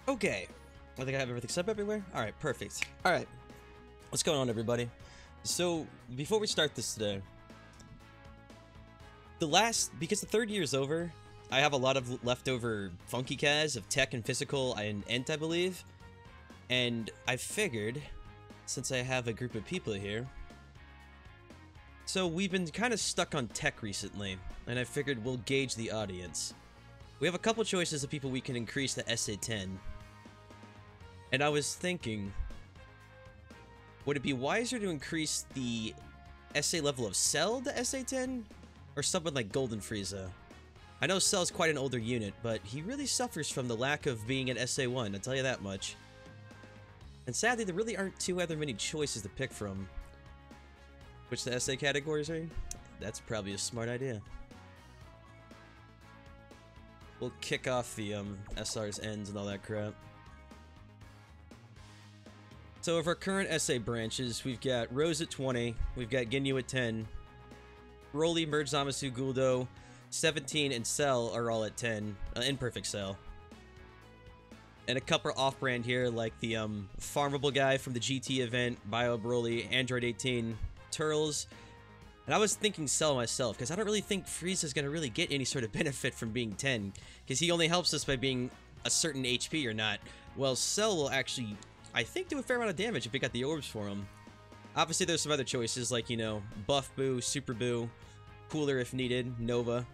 Okay. I think I have everything set up everywhere. Alright, perfect. Alright. What's going on, everybody? So, before we start this today, because the third year is over, I have a lot of leftover funky cas of tech and physical and ent, I believe. And I figured, since I have a group of people here, so we've been kind of stuck on tech recently, and I figured we'll gauge the audience. We have a couple choices of people we can increase to SA10. And I was thinking, would it be wiser to increase the SA level of Cell to SA10? Or someone like Golden Frieza? I know Cell's quite an older unit, but he really suffers from the lack of being an SA1, I'll tell you that much. And sadly, there really aren't too other many choices to pick from. Which the SA categories are? That's probably a smart idea. We'll kick off the SR's ends and all that crap. So of our current SA branches, we've got Rose at 20, we've got Ginyu at 10, Broly, Merge Zamasu, Guldo, 17, and Cell are all at 10, Imperfect Cell. And a couple off-brand here, like the farmable guy from the GT event, Bio Broly, Android 18, Turles. And I was thinking Cell myself, because I don't really think Frieza's going to really get any sort of benefit from being 10, because he only helps us by being a certain HP or not. Well, Cell will actually, I think, do a fair amount of damage if we got the orbs for him. Obviously, there's some other choices, like, you know, Buff Boo, Super Boo, Cooler if needed, Nova.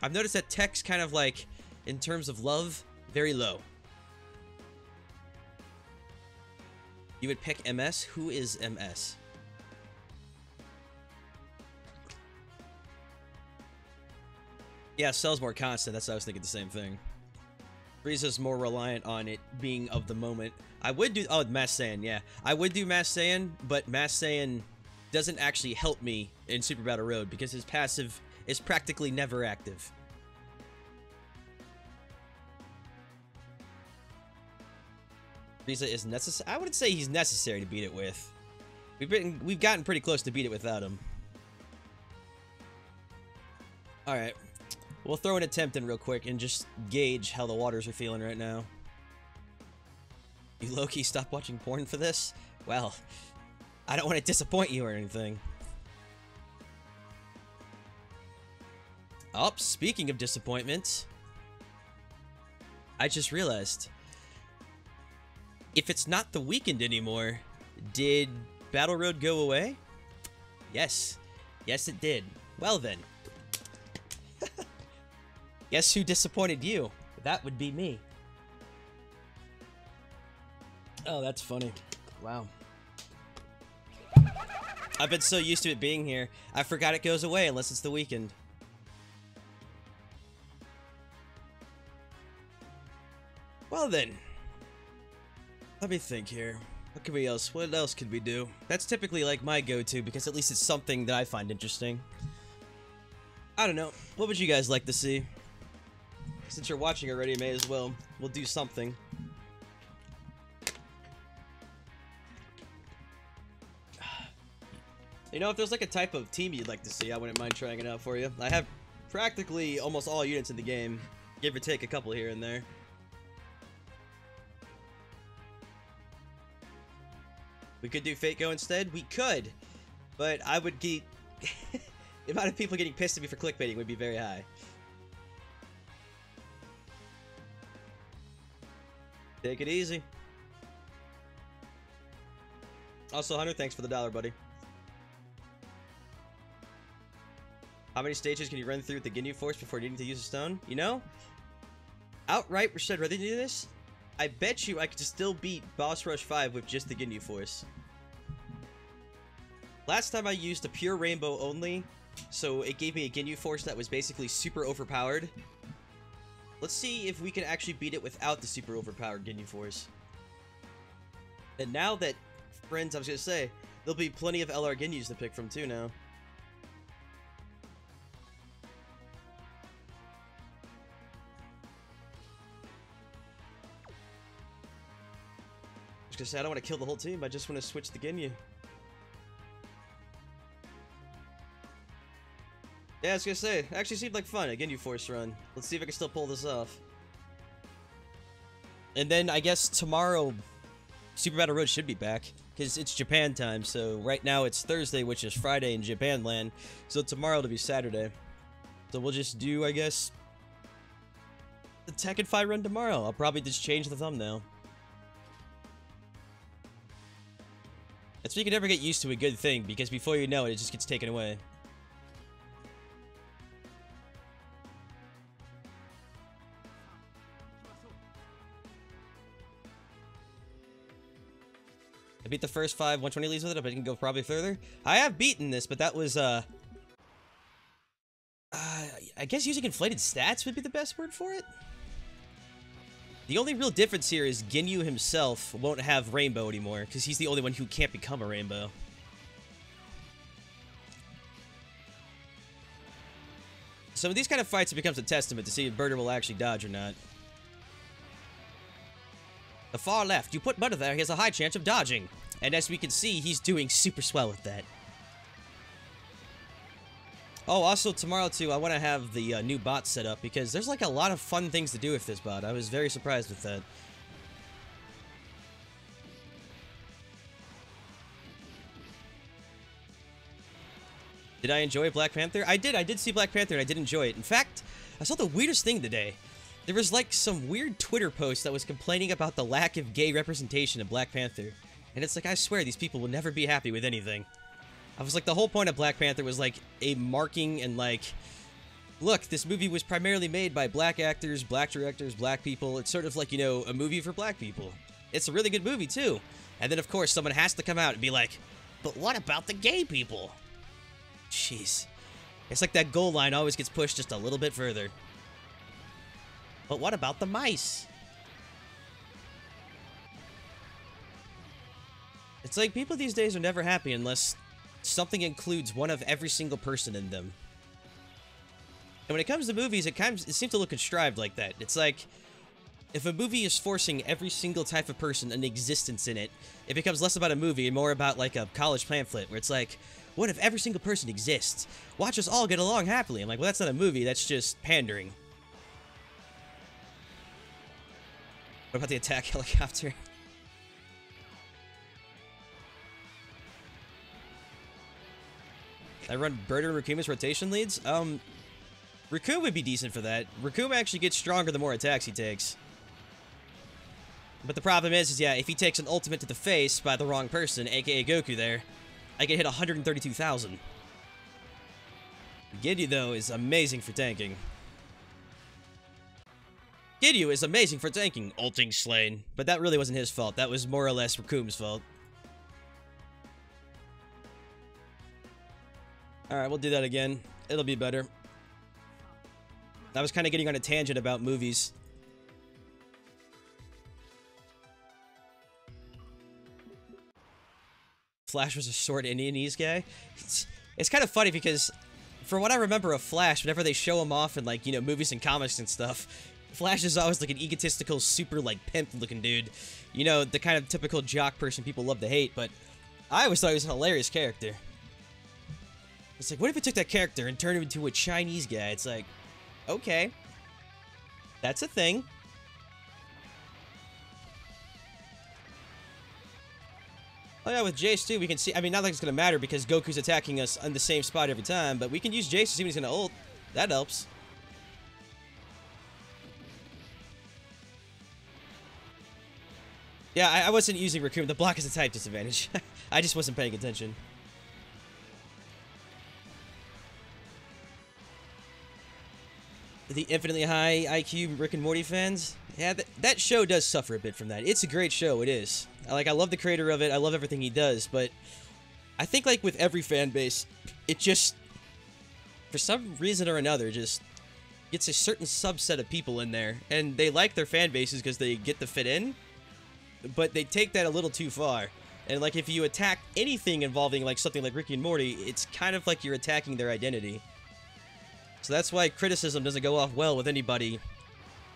I've noticed that tech's kind of like, in terms of love, very low. You would pick MS? Who is MS? Yeah, Cell's more constant, that's what I was thinking the same thing. Frieza's more reliant on it being of the moment. I would do, oh, Mass Saiyan, yeah. I would do Mass Saiyan, but Mass Saiyan doesn't actually help me in Super Battle Road because his passive is practically never active. Frieza is necessary. I wouldn't say he's necessary to beat it with. We've gotten pretty close to beat it without him. Alright. We'll throw an attempt in real quick and just gauge how the waters are feeling right now. You low-key stop watching porn for this? Well, I don't want to disappoint you or anything. Oh, speaking of disappointment, I just realized, if it's not the weekend anymore, did Battle Road go away? Yes. Yes, it did. Well then. Guess who disappointed you? That would be me. Oh, that's funny. Wow. I've been so used to it being here, I forgot it goes away unless it's the weekend. Well then. Let me think here. What else could we do? That's typically like my go-to because at least it's something that I find interesting. I don't know. What would you guys like to see? Since you're watching already, may as well. We'll do something. You know, if there's like a type of team you'd like to see, I wouldn't mind trying it out for you. I have practically almost all units in the game. Give or take a couple here and there. We could do Fate Go instead? We could! But I would get... the amount of people getting pissed at me for clickbaiting would be very high. Take it easy. Also, Hunter, thanks for the $1, buddy. How many stages can you run through with the Ginyu Force before needing to use a stone? You know? Outright, Rashad, rather than do this, I bet you I could still beat Boss Rush 5 with just the Ginyu Force. Last time I used a pure rainbow only, so it gave me a Ginyu Force that was basically super overpowered. Let's see if we can actually beat it without the super overpowered Ginyu Force. And now that, friends, I was gonna say, there'll be plenty of LR Ginyus to pick from too now. I was gonna say, I don't want to kill the whole team, I just want to switch the Ginyu. Yeah, I was gonna say, it actually seemed like fun, a Ginyu Force run. Let's see if I can still pull this off. And then I guess tomorrow, Super Battle Road should be back, because it's Japan time, so right now it's Thursday, which is Friday in Japan land, so tomorrow it'll be Saturday. So we'll just do, I guess, the Tekken 5 run tomorrow. I'll probably just change the thumbnail. That's why you can never get used to a good thing, because before you know it, it just gets taken away. I beat the first 5 120 leads with it, but I can go probably further. I have beaten this, but that was, I guess using inflated stats would be the best word for it. The only real difference here is Ginyu himself won't have Rainbow anymore, because he's the only one who can't become a Rainbow. So in these kind of fights, it becomes a testament to see if Burter will actually dodge or not. The far left, you put Butter there, he has a high chance of dodging. And as we can see, he's doing super swell with that. Oh, also tomorrow too, I want to have the new bot set up, because there's like a lot of fun things to do with this bot. I was very surprised with that. Did I enjoy Black Panther? I did see Black Panther and I did enjoy it. In fact, I saw the weirdest thing today. There was like some weird Twitter post that was complaining about the lack of gay representation in Black Panther. And it's like, I swear these people will never be happy with anything. I was like, the whole point of Black Panther was like a marking and like, look, this movie was primarily made by black actors, black directors, black people. It's sort of like, you know, a movie for black people. It's a really good movie too. And then of course someone has to come out and be like, but what about the gay people? Jeez. It's like that goal line always gets pushed just a little bit further. But what about the mice? It's like people these days are never happy unless something includes one of every single person in them. And when it comes to movies, it seems to look contrived like that. It's like, if a movie is forcing every single type of person an existence in it, it becomes less about a movie and more about like a college pamphlet, where it's like, what if every single person exists? Watch us all get along happily. I'm like, well, that's not a movie, that's just pandering. What about the attack helicopter? I run Burter and Rakuma's rotation leads? Rakuma would be decent for that. Rakuma actually gets stronger the more attacks he takes. But the problem is yeah, if he takes an ultimate to the face by the wrong person, aka Goku there, I get hit 132,000. Ginyu, though, is amazing for tanking. Ginyu is amazing for tanking. Ulting slain. But that really wasn't his fault. That was more or less Rakuma's fault. Alright, we'll do that again. It'll be better. I was kind of getting on a tangent about movies. Flash was a short Indianese guy. It's kind of funny because, from what I remember of Flash, whenever they show him off in, like, you know, movies and comics and stuff, Flash is always like an egotistical, super, like, pimp-looking dude. You know, the kind of typical jock person people love to hate, but I always thought he was a hilarious character. It's like, what if we took that character and turned him into a Chinese guy? It's like, okay. That's a thing. Oh yeah, with Jace too, we can see, I mean, not like it's gonna matter because Goku's attacking us on the same spot every time, but we can use Jace to see when he's gonna ult. That helps. Yeah, I wasn't using Rakuma. The block is a type disadvantage. I just wasn't paying attention. The infinitely high IQ Rick and Morty fans? Yeah, that show does suffer a bit from that. It's a great show, it is. I love the creator of it, I love everything he does, but I think, like, with every fan base, it just, for some reason or another, just gets a certain subset of people in there, and they like their fan bases because they get to fit in, but they take that a little too far. And, like, if you attack anything involving, like, something like Ricky and Morty, it's kind of like you're attacking their identity. So that's why criticism doesn't go off well with anybody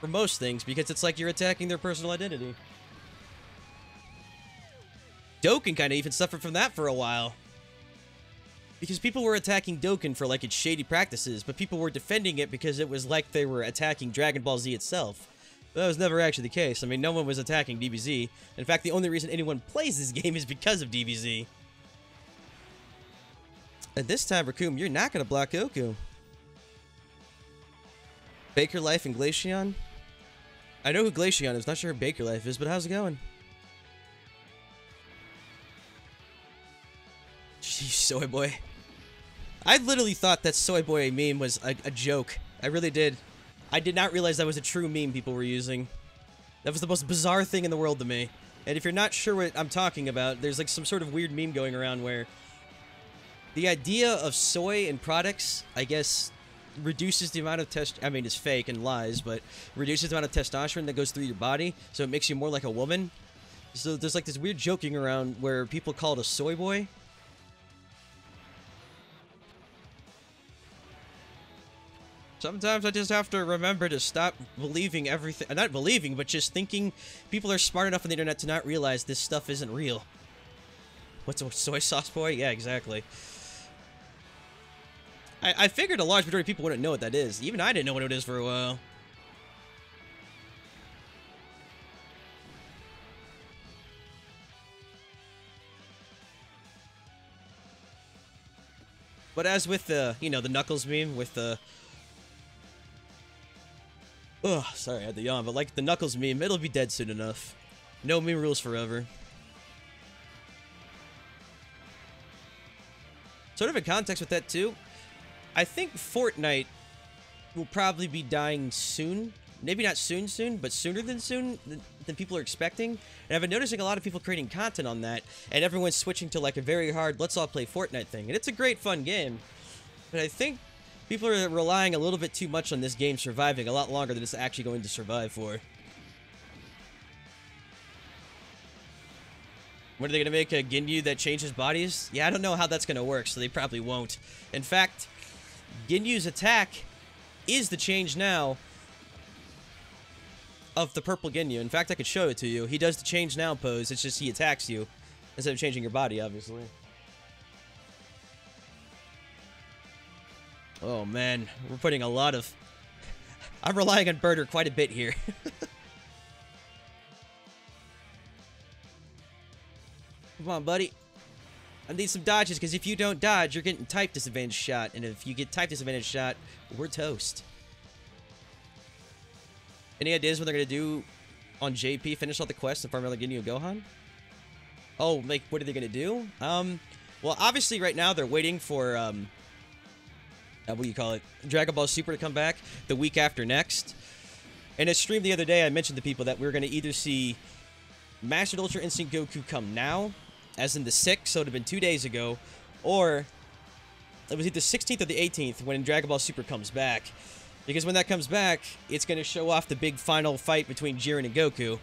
for most things, because it's like you're attacking their personal identity. Dokkan kind of even suffered from that for a while. Because people were attacking Dokkan for, like, its shady practices, but people were defending it because it was like they were attacking Dragon Ball Z itself. That was never actually the case. I mean, no one was attacking DBZ. In fact, the only reason anyone plays this game is because of DBZ. And this time, Raccoon, you're not going to block Goku. Baker Life and Glaceon? I know who Glaceon is, not sure who Baker Life is, but how's it going? Jeez, Soy Boy. I literally thought that Soy Boy meme was a joke. I really did. I did not realize that was a true meme people were using. That was the most bizarre thing in the world to me. And if you're not sure what I'm talking about, there's like some sort of weird meme going around where the idea of soy in products, I guess, reduces the amount of I mean, it's fake and lies, but reduces the amount of testosterone that goes through your body, so it makes you more like a woman. So there's like this weird joking around where people call it a soy boy. Sometimes I just have to remember to stop believing everything. Not believing, but just thinking people are smart enough on the internet to not realize this stuff isn't real. What's a soy sauce boy? Yeah, exactly. I figured a large majority of people wouldn't know what that is. Even I didn't know what it is for a while. But as with the, you know, the Knuckles meme with the... Ugh, sorry, I had the yawn, but like the Knuckles meme, it'll be dead soon enough. No meme rules forever. Sort of in context with that too, I think Fortnite will probably be dying soon. Maybe not soon, but sooner than soon than people are expecting. And I've been noticing a lot of people creating content on that, and everyone's switching to like a very hard let's all play Fortnite thing. And it's a great fun game. But I think people are relying a little bit too much on this game surviving a lot longer than it's actually going to survive for. What are they going to make a Ginyu that changes bodies? Yeah, I don't know how that's going to work, so they probably won't. In fact, Ginyu's attack is the change now of the purple Ginyu. In fact, I could show it to you. He does the change now pose. It's just he attacks you instead of changing your body, obviously. Oh, man. We're putting a lot of... I'm relying on Birder quite a bit here. Come on, buddy. I need some dodges, because if you don't dodge, you're getting type disadvantage shot. And if you get type disadvantage shot, we're toast. Any ideas what they're going to do on JP? Finish all the quests and farm out Ginyu and Gohan? Oh, like, what are they going to do? Well, obviously, right now, they're waiting for, what do you call it? Dragon Ball Super to come back the week after next. In a stream the other day, I mentioned to people that we were going to either see Mastered Ultra Instinct Goku come now, as in the 6th, so it would have been 2 days ago, or it was either 16th or the 18th when Dragon Ball Super comes back. Because when that comes back, it's going to show off the big final fight between Jiren and Goku.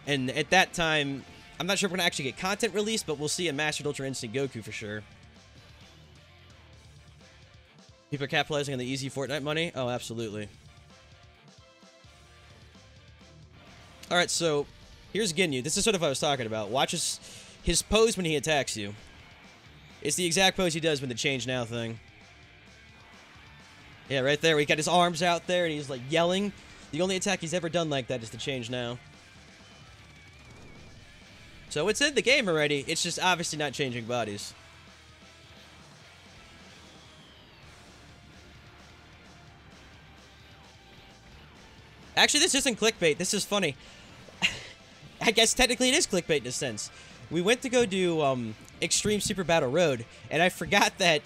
And at that time, I'm not sure if we're going to actually get content released, but we'll see a Mastered Ultra Instinct Goku for sure. People are capitalizing on the easy Fortnite money? Oh, absolutely. Alright, so here's Ginyu. This is sort of what I was talking about. Watch his pose when he attacks you. It's the exact pose he does when the change now thing. Yeah, right there. He got his arms out there and he's like yelling. The only attack he's ever done like that is the change now. So it's in the game already. It's just obviously not changing bodies. Actually, this isn't clickbait. This is funny. I guess technically it is clickbait in a sense. We went to go do Extreme Super Battle Road, and I forgot that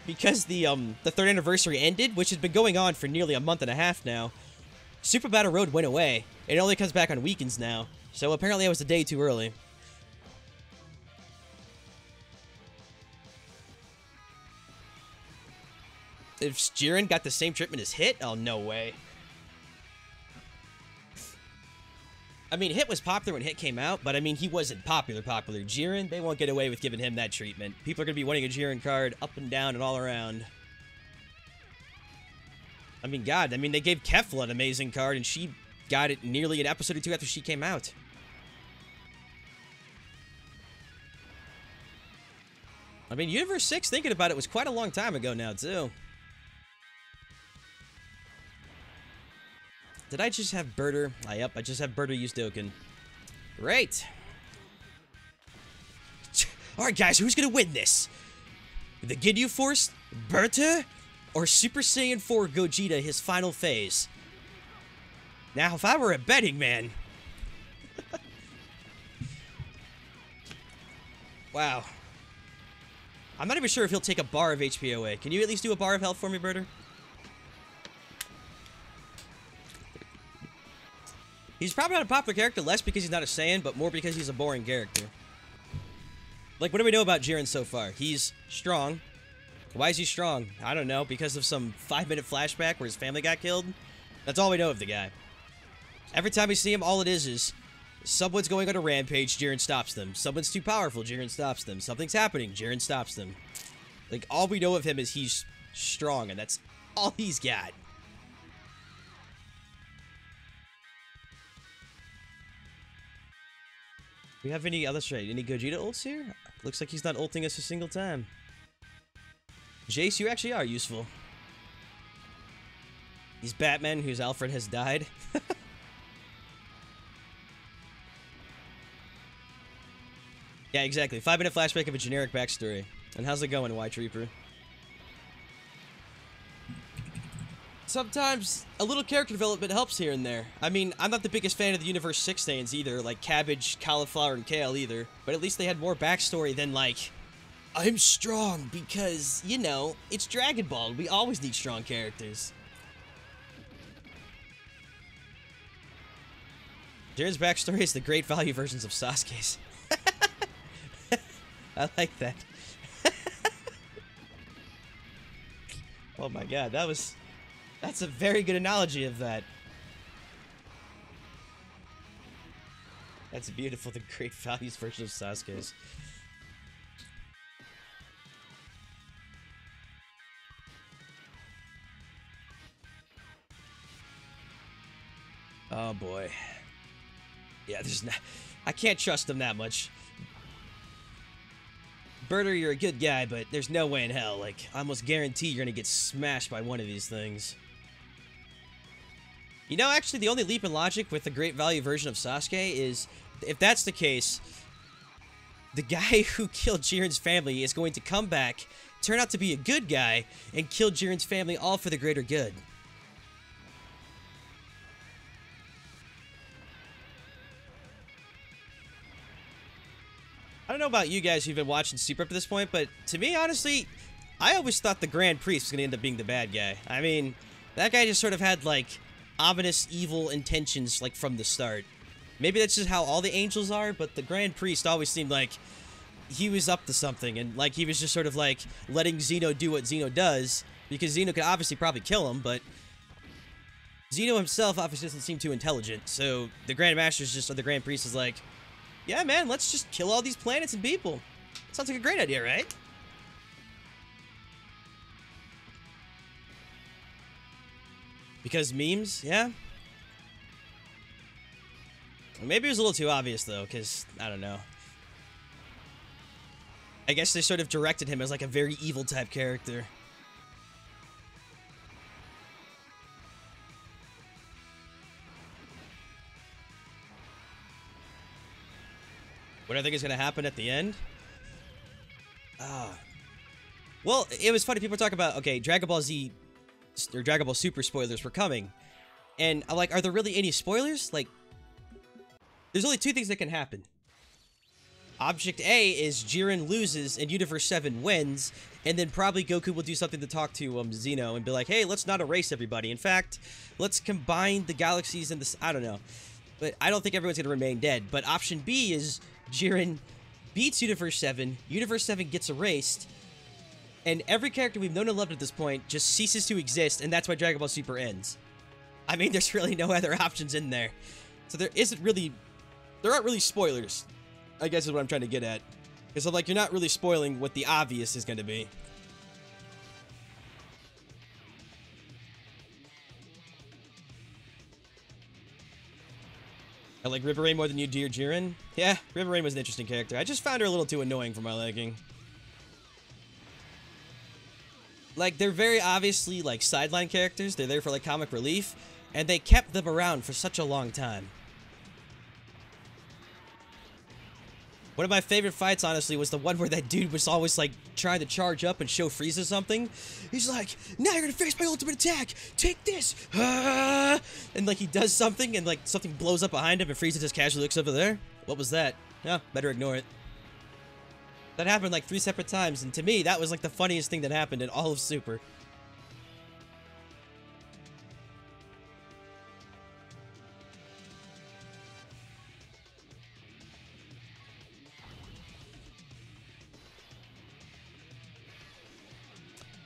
because the 3rd anniversary ended, which has been going on for nearly a month and a half now, Super Battle Road went away. It only comes back on weekends now. So apparently I was a day too early. If Jiren got the same treatment as Hit? Oh, no way. I mean, Hit was popular when Hit came out, but I mean, he wasn't popular. Jiren, they won't get away with giving him that treatment. People are going to be wanting a Jiren card up and down and all around. I mean, God, I mean, they gave Kefla an amazing card, and she got it nearly an episode or 2 after she came out. I mean, Universe 6, thinking about it, was quite a long time ago now, too. Did I just have Birder? Yep, I just have Birder use Dokkan. Great. Alright, guys, who's gonna win this? The Ginyu Force, banter, or Super Saiyan 4 Gogeta, his final phase? Now, if I were a betting man... Wow. I'm not even sure if he'll take a bar of HP away. Can you at least do a bar of health for me, Birder? He's probably not a popular character, less because he's not a Saiyan, but more because he's a boring character. Like, what do we know about Jiren so far? He's strong. Why is he strong? I don't know, because of some 5-minute flashback where his family got killed? That's all we know of the guy. Every time we see him, all it is someone's going on a rampage, Jiren stops them. Someone's too powerful, Jiren stops them. Something's happening, Jiren stops them. Like, all we know of him is he's strong, and that's all he's got. Do we have any, that's right, any Gogeta ults here? Looks like he's not ulting us a single time. Jace, you actually are useful. He's Batman, whose Alfred has died. Yeah, exactly. 5-minute flashback of a generic backstory. And how's it going, White Reaper? Sometimes a little character development helps here and there. I mean, I'm not the biggest fan of the Universe 6 stands either, like Cabbage, Cauliflower, and Kale either, but at least they had more backstory than, like, I'm strong because, you know, it's Dragon Ball. We always need strong characters. Jiren's backstory is the great value versions of Sasuke's. I like that. Oh my god, that's a very good analogy of that. That's beautiful, the great values version of Sasuke's. Oh boy. Yeah, there's not... I can't trust him that much. Birder, you're a good guy, but there's no way in hell. Like, I almost guarantee you're gonna get smashed by one of these things. You know, actually, the only leap in logic with the great value version of Sasuke is, if that's the case, the guy who killed Jiren's family is going to come back, turn out to be a good guy, and kill Jiren's family all for the greater good. I don't know about you guys who've been watching Super up to this point, but to me, honestly, I always thought the Grand Priest was going to end up being the bad guy. I mean, that guy just sort of had, like, ominous, evil intentions, like, from the start. Maybe that's just how all the angels are, but the Grand Priest always seemed like he was up to something, and, like, he was just sort of, like, letting Zeno do what Zeno does, because Zeno could obviously probably kill him, but Zeno himself obviously doesn't seem too intelligent, so the Grand Master's just, or the Grand Priest is like, yeah, man, let's just kill all these planets and people. Sounds like a great idea, right? Because memes, yeah? Maybe it was a little too obvious, though, because, I don't know. I guess they sort of directed him as, like, a very evil type character. What I think is going to happen at the end? Well, it was funny. People talk about, okay, Dragon Ball Z, or Dragon Ball Super spoilers were coming. And I'm like, are there really any spoilers? Like, there's only two things that can happen. Object A is Jiren loses and Universe 7 wins, and then probably Goku will do something to talk to Zeno and be like, hey, let's not erase everybody. In fact, let's combine the galaxies and this, I don't know. But I don't think everyone's going to remain dead. But option B is Jiren beats Universe 7, Universe 7 gets erased, and every character we've known and loved at this point just ceases to exist, and that's why Dragon Ball Super ends. I mean, there's really no other options in there. So there aren't really spoilers, I guess is what I'm trying to get at. Because, like, you're not really spoiling what the obvious is going to be. I like River Rain more than you do your Jiren? Yeah, River Rain was an interesting character. I just found her a little too annoying for my liking. Like, they're very obviously, like, sideline characters. They're there for, like, comic relief. And they kept them around for such a long time. One of my favorite fights, honestly, was the one where that dude was always, like, trying to charge up and show Frieza something. He's like, now you're gonna face my ultimate attack! Take this! Ah! And, like, he does something, and, like, something blows up behind him, and Frieza just casually looks over there. What was that? No, better ignore it. That happened, like, 3 separate times, and to me, that was, like, the funniest thing that happened in all of Super.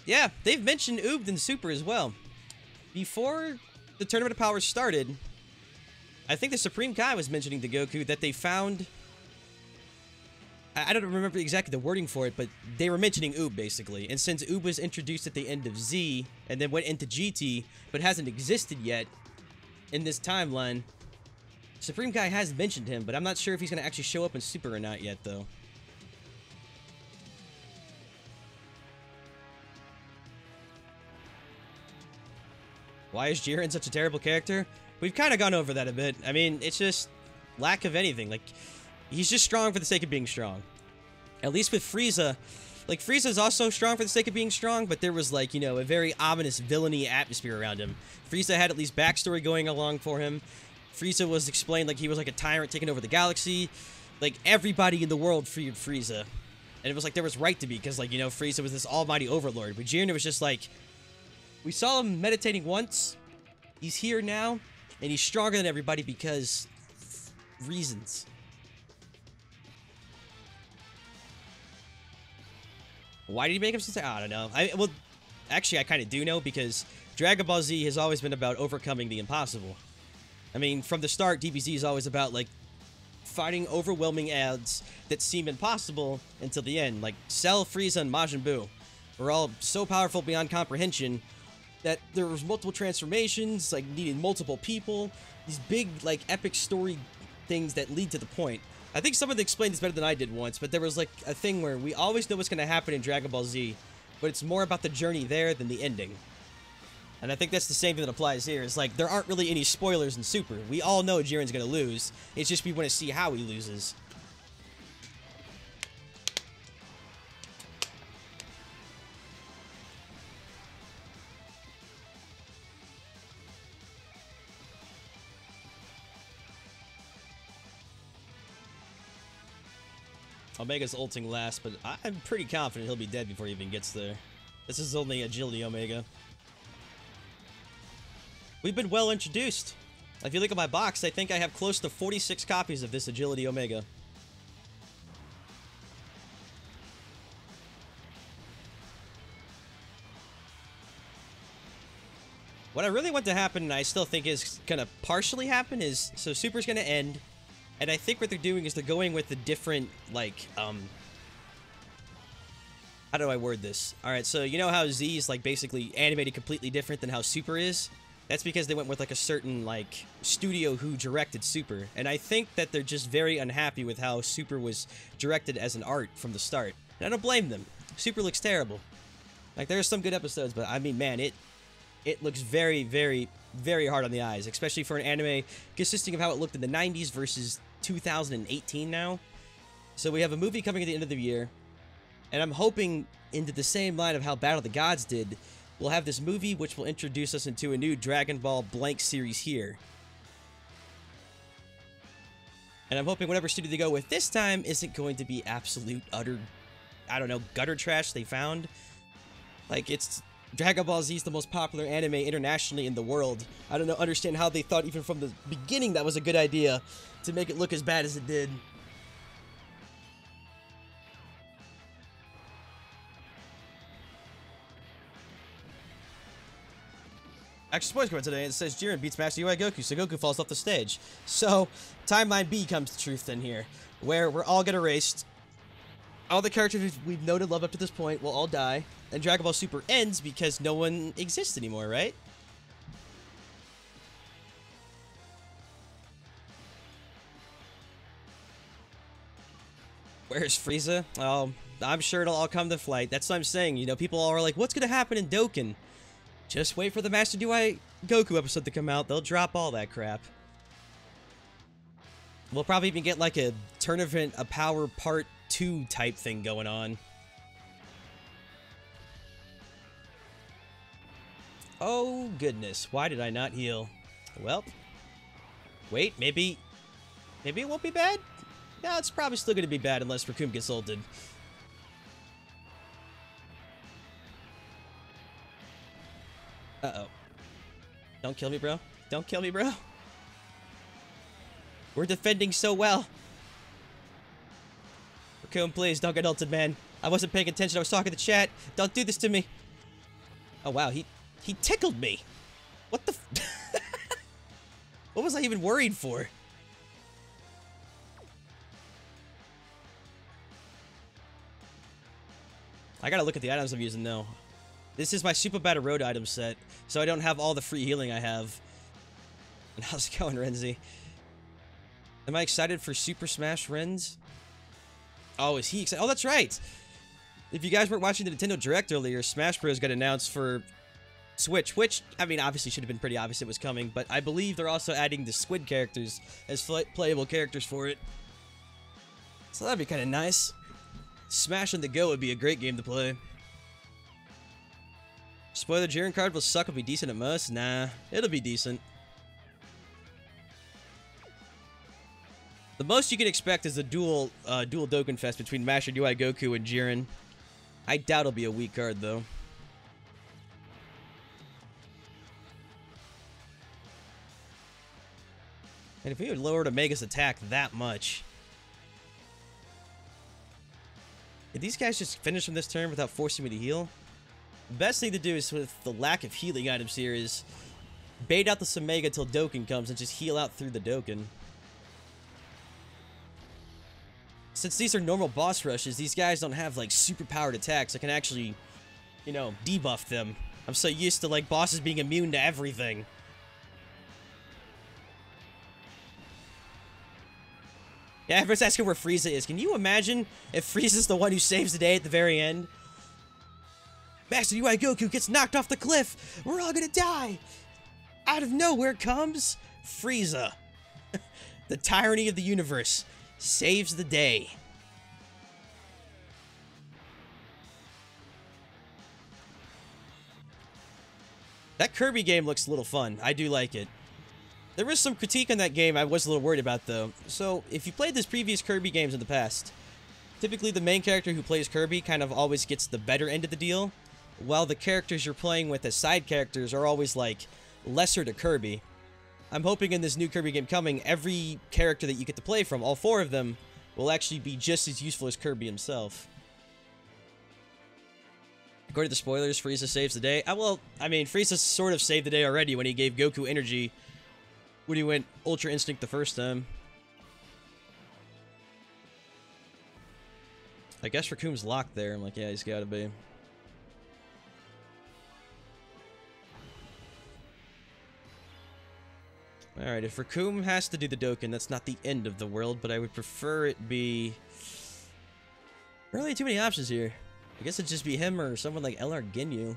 Yeah, they've mentioned Oob in Super as well. Before the Tournament of Power started, I think the Supreme Kai was mentioning to Goku that they found... I don't remember exactly the wording for it, but they were mentioning Oob, basically. And since Oob was introduced at the end of Z, and then went into GT, but hasn't existed yet in this timeline, Supreme Kai has mentioned him, but I'm not sure if he's going to actually show up in Super or not yet, though. Why is Jiren such a terrible character? We've kind of gone over that a bit. I mean, it's just lack of anything. Like, he's just strong for the sake of being strong. At least with Frieza, like, Frieza's also strong for the sake of being strong, but there was, like, you know, a very ominous villainy atmosphere around him. Frieza had at least backstory going along for him. Frieza was explained like he was like a tyrant taking over the galaxy. Like, everybody in the world feared Frieza. And it was like there was right to be, because, like, you know, Frieza was this almighty overlord. But Jiren, it was just like, we saw him meditating once, he's here now, and he's stronger than everybody because reasons. Why did he make him so... I don't know. Well, actually, I kind of do know, because Dragon Ball Z has always been about overcoming the impossible. I mean, from the start, DBZ is always about, like, fighting overwhelming odds that seem impossible until the end. Like, Cell, Frieza, and Majin Buu were all so powerful beyond comprehension that there was multiple transformations, like, needing multiple people, these big, like, epic story things that lead to the point. I think someone explained this better than I did once, but there was, like, a thing where we always know what's going to happen in Dragon Ball Z, but it's more about the journey there than the ending. And I think that's the same thing that applies here. It's like, there aren't really any spoilers in Super. We all know Jiren's going to lose. It's just we want to see how he loses. Omega's ulting last, but I'm pretty confident he'll be dead before he even gets there. This is only Agility Omega. We've been well introduced. If you look at my box, I think I have close to 46 copies of this Agility Omega. What I really want to happen, and I still think is gonna partially happen, is, so Super's gonna end, and I think what they're doing is they're going with a different, like, how do I word this? Alright, so you know how Z is, like, basically animated completely different than how Super is? That's because they went with, like, a certain, like, studio who directed Super. And I think that they're just very unhappy with how Super was directed as an art from the start. And I don't blame them. Super looks terrible. Like, there are some good episodes, but, I mean, man, it looks very, very, very hard on the eyes. Especially for an anime consisting of how it looked in the 90s versus 2018 now. So we have a movie coming at the end of the year. And I'm hoping, into the same line of how Battle of the Gods did, we'll have this movie which will introduce us into a new Dragon Ball blank series here. And I'm hoping whatever studio they go with this time isn't going to be absolute, utter, I don't know, gutter trash they found. Like, it's... Dragon Ball Z is the most popular anime internationally in the world. I don't know, understand how they thought even from the beginning that was a good idea to make it look as bad as it did. Actually, spoilers come out today, and it says Jiren beats Master UI Goku, so Goku falls off the stage. So, Timeline B comes to truth then here, where we're all get erased. All the characters we've known and loved up to this point will all die, and Dragon Ball Super ends because no one exists anymore, right? Where's Frieza? Oh, I'm sure it'll all come to flight. That's what I'm saying. You know, people are like, what's going to happen in Dokkan? Just wait for the Master Duai Goku episode to come out. They'll drop all that crap. We'll probably even get like a Tournament of Power Part 2 type thing going on. Oh, goodness. Why did I not heal? Well, wait, maybe it won't be bad? No, it's probably still going to be bad unless Raccoon gets ulted. Uh-oh. Don't kill me, bro. Don't kill me, bro. We're defending so well. Raccoon, please, don't get ulted, man. I wasn't paying attention. I was talking to chat. Don't do this to me. Oh, wow. He tickled me. What the f... What was I even worried for? I gotta look at the items I'm using now. This is my Super Battle Road item set, so I don't have all the free healing I have. And how's it going, Renzi? Am I excited for Super Smash Renz? Oh, is he excited? Oh, that's right! If you guys weren't watching the Nintendo Direct earlier, Smash Bros. Got announced for Switch, which, I mean, obviously should have been pretty obvious it was coming, but I believe they're also adding the Squid characters as playable characters for it. So that'd be kind of nice. Smash on the Go would be a great game to play. Spoiler, Jiren card will suck, will be decent at most? Nah, it'll be decent. The most you can expect is a dual Dokkan Fest between Master Duai Goku and Jiren. I doubt it'll be a weak card, though. And if we would lower Omega's attack that much... Did these guys just finish from this turn without forcing me to heal? The best thing to do is, with the lack of healing items here, is bait out the Omega till Dokkan comes and just heal out through the Dokkan. Since these are normal boss rushes, these guys don't have, like, super powered attacks that can actually, you know, debuff them. I'm so used to, like, bosses being immune to everything. Yeah, everyone's asking where Frieza is. Can you imagine if Frieza's the one who saves the day at the very end? Master UI Goku gets knocked off the cliff! We're all gonna die! Out of nowhere comes Frieza. The tyranny of the universe saves the day. That Kirby game looks a little fun. I do like it. There was some critique on that game I was a little worried about, though. So, if you played these previous Kirby games in the past, typically the main character who plays Kirby kind of always gets the better end of the deal, while the characters you're playing with as side characters are always, like, lesser to Kirby. I'm hoping in this new Kirby game coming, every character that you get to play from, all 4 of them, will actually be just as useful as Kirby himself. According to the spoilers, Frieza saves the day. Well, I mean, Frieza sort of saved the day already when he gave Goku energy when he went Ultra Instinct the first time. I guess Raccoon's locked there. I'm like, yeah, he's gotta be. Alright, if Raccoon has to do the Dokkan, that's not the end of the world, but I would prefer it be... Really too many options here. I guess it'd just be him or someone like LR Ginyu.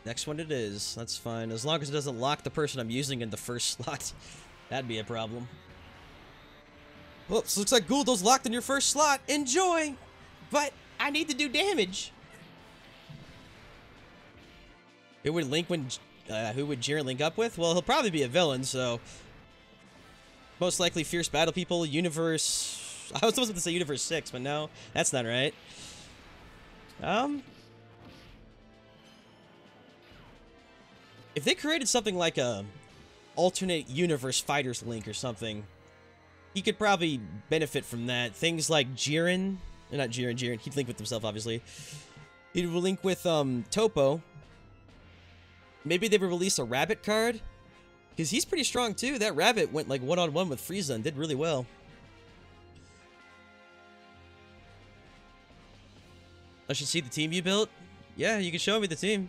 Next one it is. That's fine. As long as it doesn't lock the person I'm using in the first slot. That'd be a problem. Whoops, looks like Guldo's locked in your first slot. Enjoy! But I need to do damage. Who would Jiren link up with? Well, he'll probably be a villain, so... Most likely Fierce Battle People, Universe... I was supposed to say Universe 6, but no. That's not right. If they created something like a alternate universe fighters link or something, he could probably benefit from that. Things like Jiren, not Jiren, he'd link with himself, obviously. He'd link with, Topo. Maybe they would release a Rabbit card, because he's pretty strong, too. That Rabbit went, like, one-on-one with Frieza and did really well. I should see the team you built? Yeah, you can show me the team.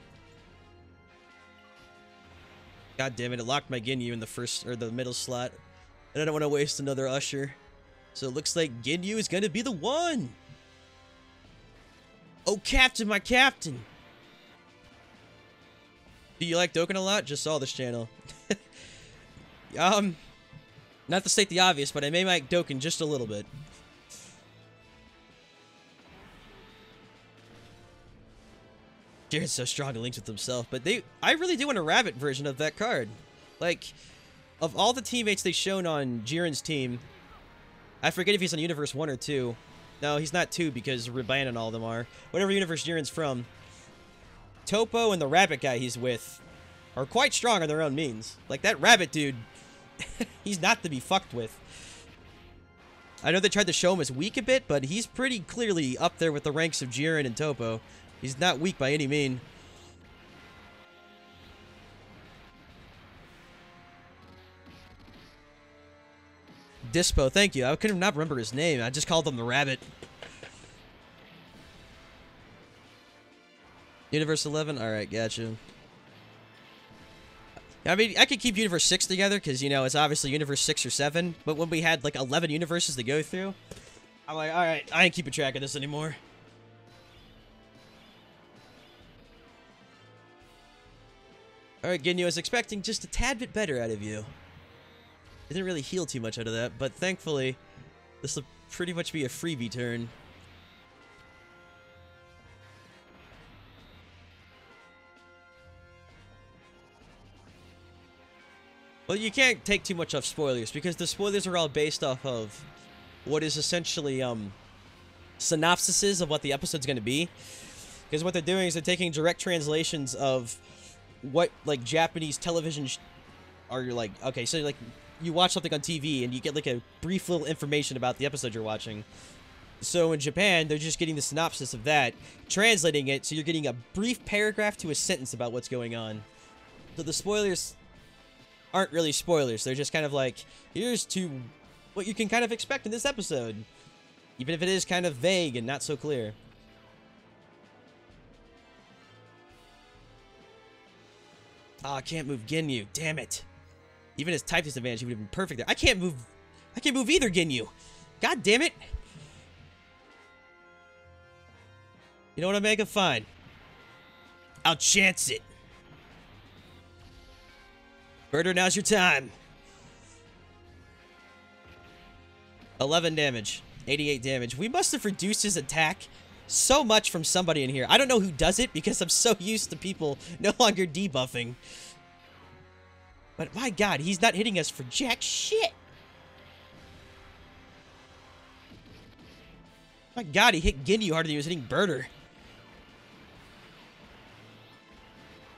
God damn it, it locked my Ginyu in the first, or the middle slot. And I don't want to waste another Usher. So it looks like Ginyu is going to be the one. Oh, Captain, my Captain. Do you like Dokkan a lot? Just saw this channel. Not to state the obvious, but I may like Dokkan just a little bit. Jiren's so strong and links with himself, but I really do want a rabbit version of that card. Like, of all the teammates they've shown on Jiren's team, I forget if he's on Universe 1 or 2. No, he's not 2 because Riban and all of them are. Whatever universe Jiren's from. Topo and the rabbit guy he's with are quite strong on their own means. Like, that rabbit dude, he's not to be fucked with. I know they tried to show him as weak a bit, but he's pretty clearly up there with the ranks of Jiren and Topo. He's not weak by any mean. Dispo, thank you. I could not remember his name. I just called him the rabbit. Universe 11? Alright, gotcha. I mean, I could keep Universe 6 together, because, you know, it's obviously Universe 6 or 7, but when we had, like, 11 universes to go through, I'm like, alright, I ain't keeping track of this anymore. Alright, Ginyu, I was expecting just a tad bit better out of you. I didn't really heal too much out of that, but thankfully, this will pretty much be a freebie turn. Well, you can't take too much off spoilers, because the spoilers are all based off of what is essentially, synopsises of what the episode's going to be. Because what they're doing is they're taking direct translations of what, like, Japanese television are like, okay, so, like, you watch something on TV and you get, like, a brief little information about the episode you're watching. So in Japan, they're just getting the synopsis of that, translating it, so you're getting a brief paragraph to a sentence about what's going on. So the spoilers aren't really spoilers. They're just kind of like, here's to what you can kind of expect in this episode. Even if it is kind of vague and not so clear. Ah, I can't move Ginyu. Damn it. Even his type disadvantage, he would have been perfect there. I can't move either Ginyu. God damn it. You know what, Omega? Fine. I'll chance it. Birder, now's your time. 11 damage. 88 damage. We must have reduced his attack so much from somebody in here. I don't know who does it because I'm so used to people no longer debuffing. But my god, he's not hitting us for jack shit. My god, he hit Ginyu harder than he was hitting Birder.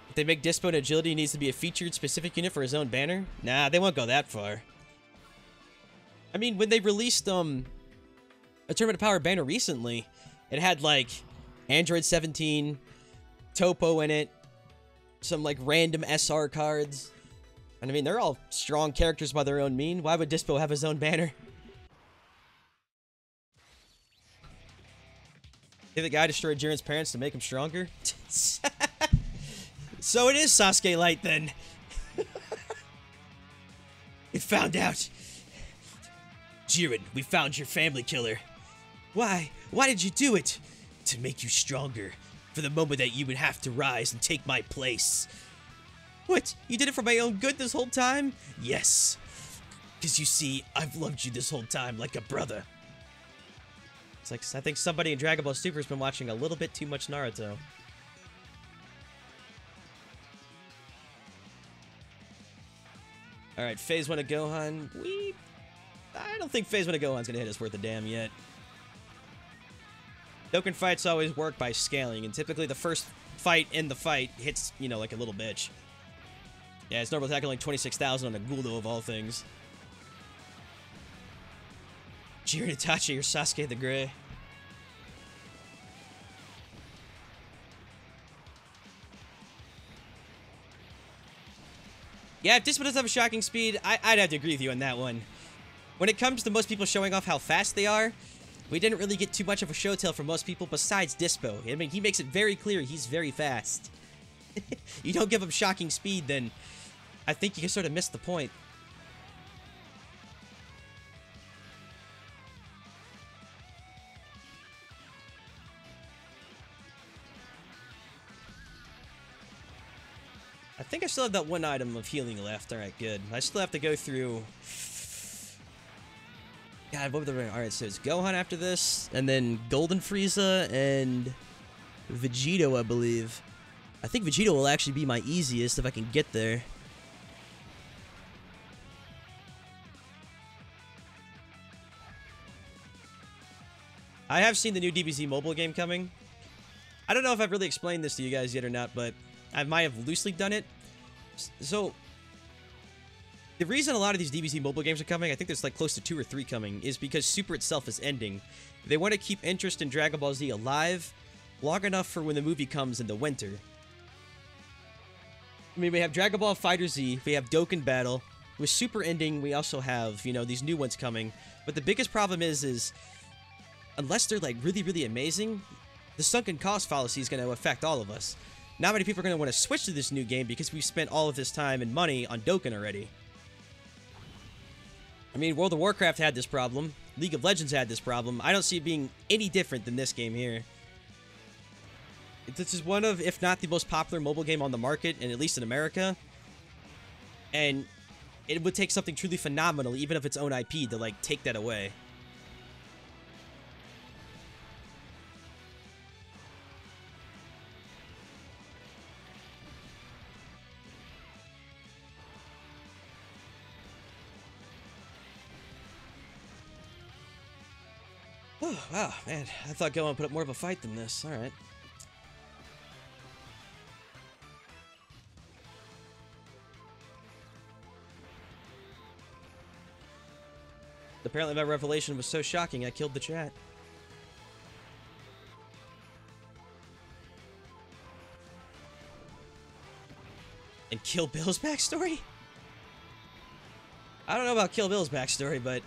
If they make Dispo and Agility needs to be a featured specific unit for his own banner? Nah, they won't go that far. I mean, when they released, a Tournament of Power banner recently, it had, like, Android 17, Topo in it, some, like, random SR cards. And I mean, they're all strong characters by their own mean. Why would Dispo have his own banner? Did the guy destroy Jiren's parents to make him stronger? So it is Sasuke Light, then. We found out. Jiren, we found your family killer. Why? Why did you do it? To make you stronger. For the moment that you would have to rise and take my place. What? You did it for my own good this whole time? Yes. Because you see, I've loved you this whole time like a brother. It's like, I think somebody in Dragon Ball Super has been watching a little bit too much Naruto. Alright, Phase 1 of Gohan. I don't think Phase 1 of Gohan's gonna hit us worth a damn yet. Dokkan fights always work by scaling, and typically the first fight in the fight hits, you know, like a little bitch. Yeah, it's normal attack like 26,000 on a Guldo of all things. Jiren Itachi or Sasuke the Grey. Yeah, if Dispo doesn't have a shocking speed, I'd have to agree with you on that one. When it comes to most people showing off how fast they are, we didn't really get too much of a show tell from most people besides Dispo. I mean, he makes it very clear he's very fast. You don't give him shocking speed, then I think you can sort of miss the point. I think I still have that one item of healing left. Alright, good. I still have to go through... God, what were the... Alright, so it's Gohan after this, and then Golden Frieza, and... Vegito, I believe. I think Vegito will actually be my easiest if I can get there. I have seen the new DBZ mobile game coming. I don't know if I've really explained this to you guys yet or not, but I might have loosely done it. So, the reason a lot of these DBZ mobile games are coming, I think there's like close to 2 or 3 coming, is because Super itself is ending. They want to keep interest in Dragon Ball Z alive long enough for when the movie comes in the winter. I mean, we have Dragon Ball FighterZ, we have Dokkan Battle. With Super ending, we also have, you know, these new ones coming. But the biggest problem is unless they're like really, really amazing, the sunken cost fallacy is going to affect all of us. Not many people are going to want to switch to this new game because we've spent all of this time and money on Dokkan already. I mean, World of Warcraft had this problem. League of Legends had this problem. I don't see it being any different than this game here. This is one of, if not the most popular mobile game on the market, and at least in America. And it would take something truly phenomenal, even if its own IP, to, like, take that away. Oh, wow, man. I thought Gohan put up more of a fight than this. Alright. Apparently my revelation was so shocking, I killed the chat. And Kill Bill's backstory? I don't know about Kill Bill's backstory, but...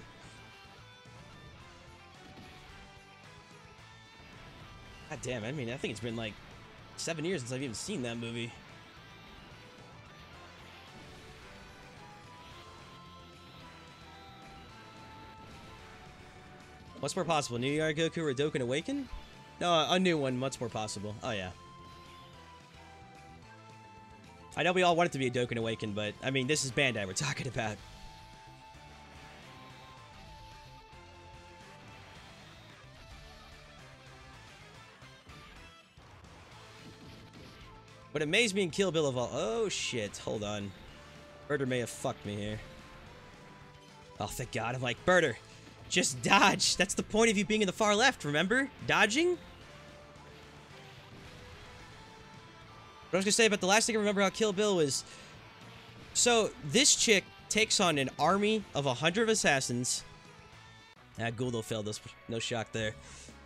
God damn, I mean, I think it's been like 7 years since I've even seen that movie. What's more possible, New Year Goku or Dokkan Awaken? No, a new one, much more possible. Oh, yeah. I know we all want it to be a Dokkan Awaken, but, I mean, this is Bandai we're talking about. What amazed me in Kill Bill of all... Oh, shit. Hold on. Birder may have fucked me here. Oh, thank God. I'm like, Birder, just dodge. That's the point of you being in the far left, remember? Dodging? What I was going to say about the last thing I remember about Kill Bill was... So, this chick takes on an army of 100 assassins. Ah, Guldo failed us. No shock there.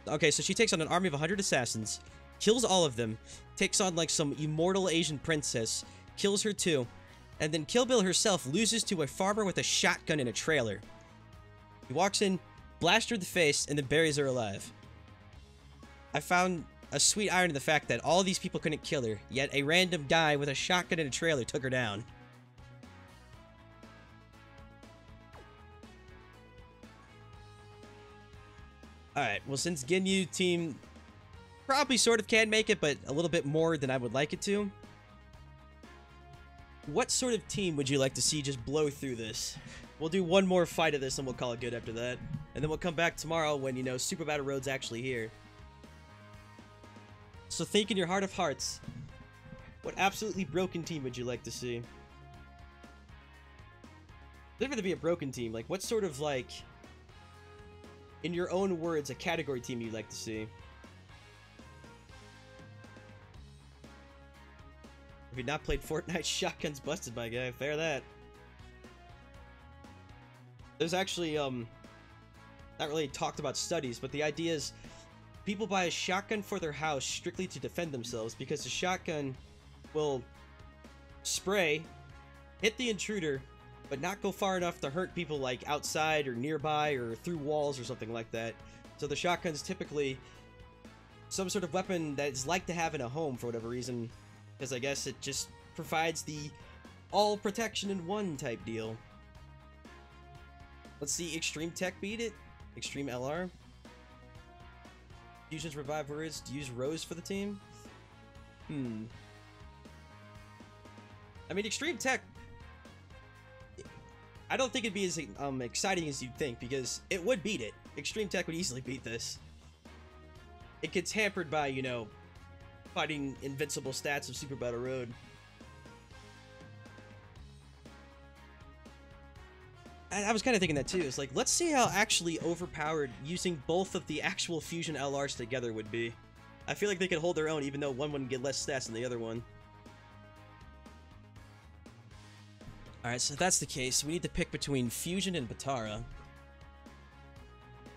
Okay, so she takes on an army of 100 assassins. Kills all of them, takes on like some immortal Asian princess, kills her too, and then Kill Bill herself loses to a farmer with a shotgun in a trailer. He walks in, blasts her in the face, and then buries her alive. I found a sweet irony in the fact that all these people couldn't kill her, yet a random guy with a shotgun in a trailer took her down. Alright, well since Ginyu team... probably sort of can make it, but a little bit more than I would like it to. What sort of team would you like to see just blow through this? We'll do one more fight of this and we'll call it good after that. And then we'll come back tomorrow when, you know, Super Battle Road's actually here. So think in your heart of hearts, what absolutely broken team would you like to see? There's going to be a broken team. Like, what sort of, like, in your own words, a category team you'd like to see? If you've not played Fortnite, shotgun's busted, my guy. Fair that. There's actually, not really talked about studies, but the idea is people buy a shotgun for their house strictly to defend themselves because the shotgun will spray, hit the intruder, but not go far enough to hurt people like outside or nearby or through walls or something like that. So the shotgun's typically some sort of weapon that is like to have in a home for whatever reason. Because I guess it just provides the all protection in one type deal. Let's see, Extreme Tech beat it. Extreme LR. Fusion's revive words. Use Rose for the team. I mean, Extreme Tech, I don't think it'd be as exciting as you'd think, because it would beat it. Extreme Tech would easily beat this. It gets hampered by, you know, fighting invincible stats of Super Battle Road. I was kind of thinking that too. It's like, let's see how actually overpowered using both of the actual Fusion LRs together would be. I feel like they could hold their own, even though one wouldn't get less stats than the other one. Alright, so if that's the case, we need to pick between Fusion and Batara. I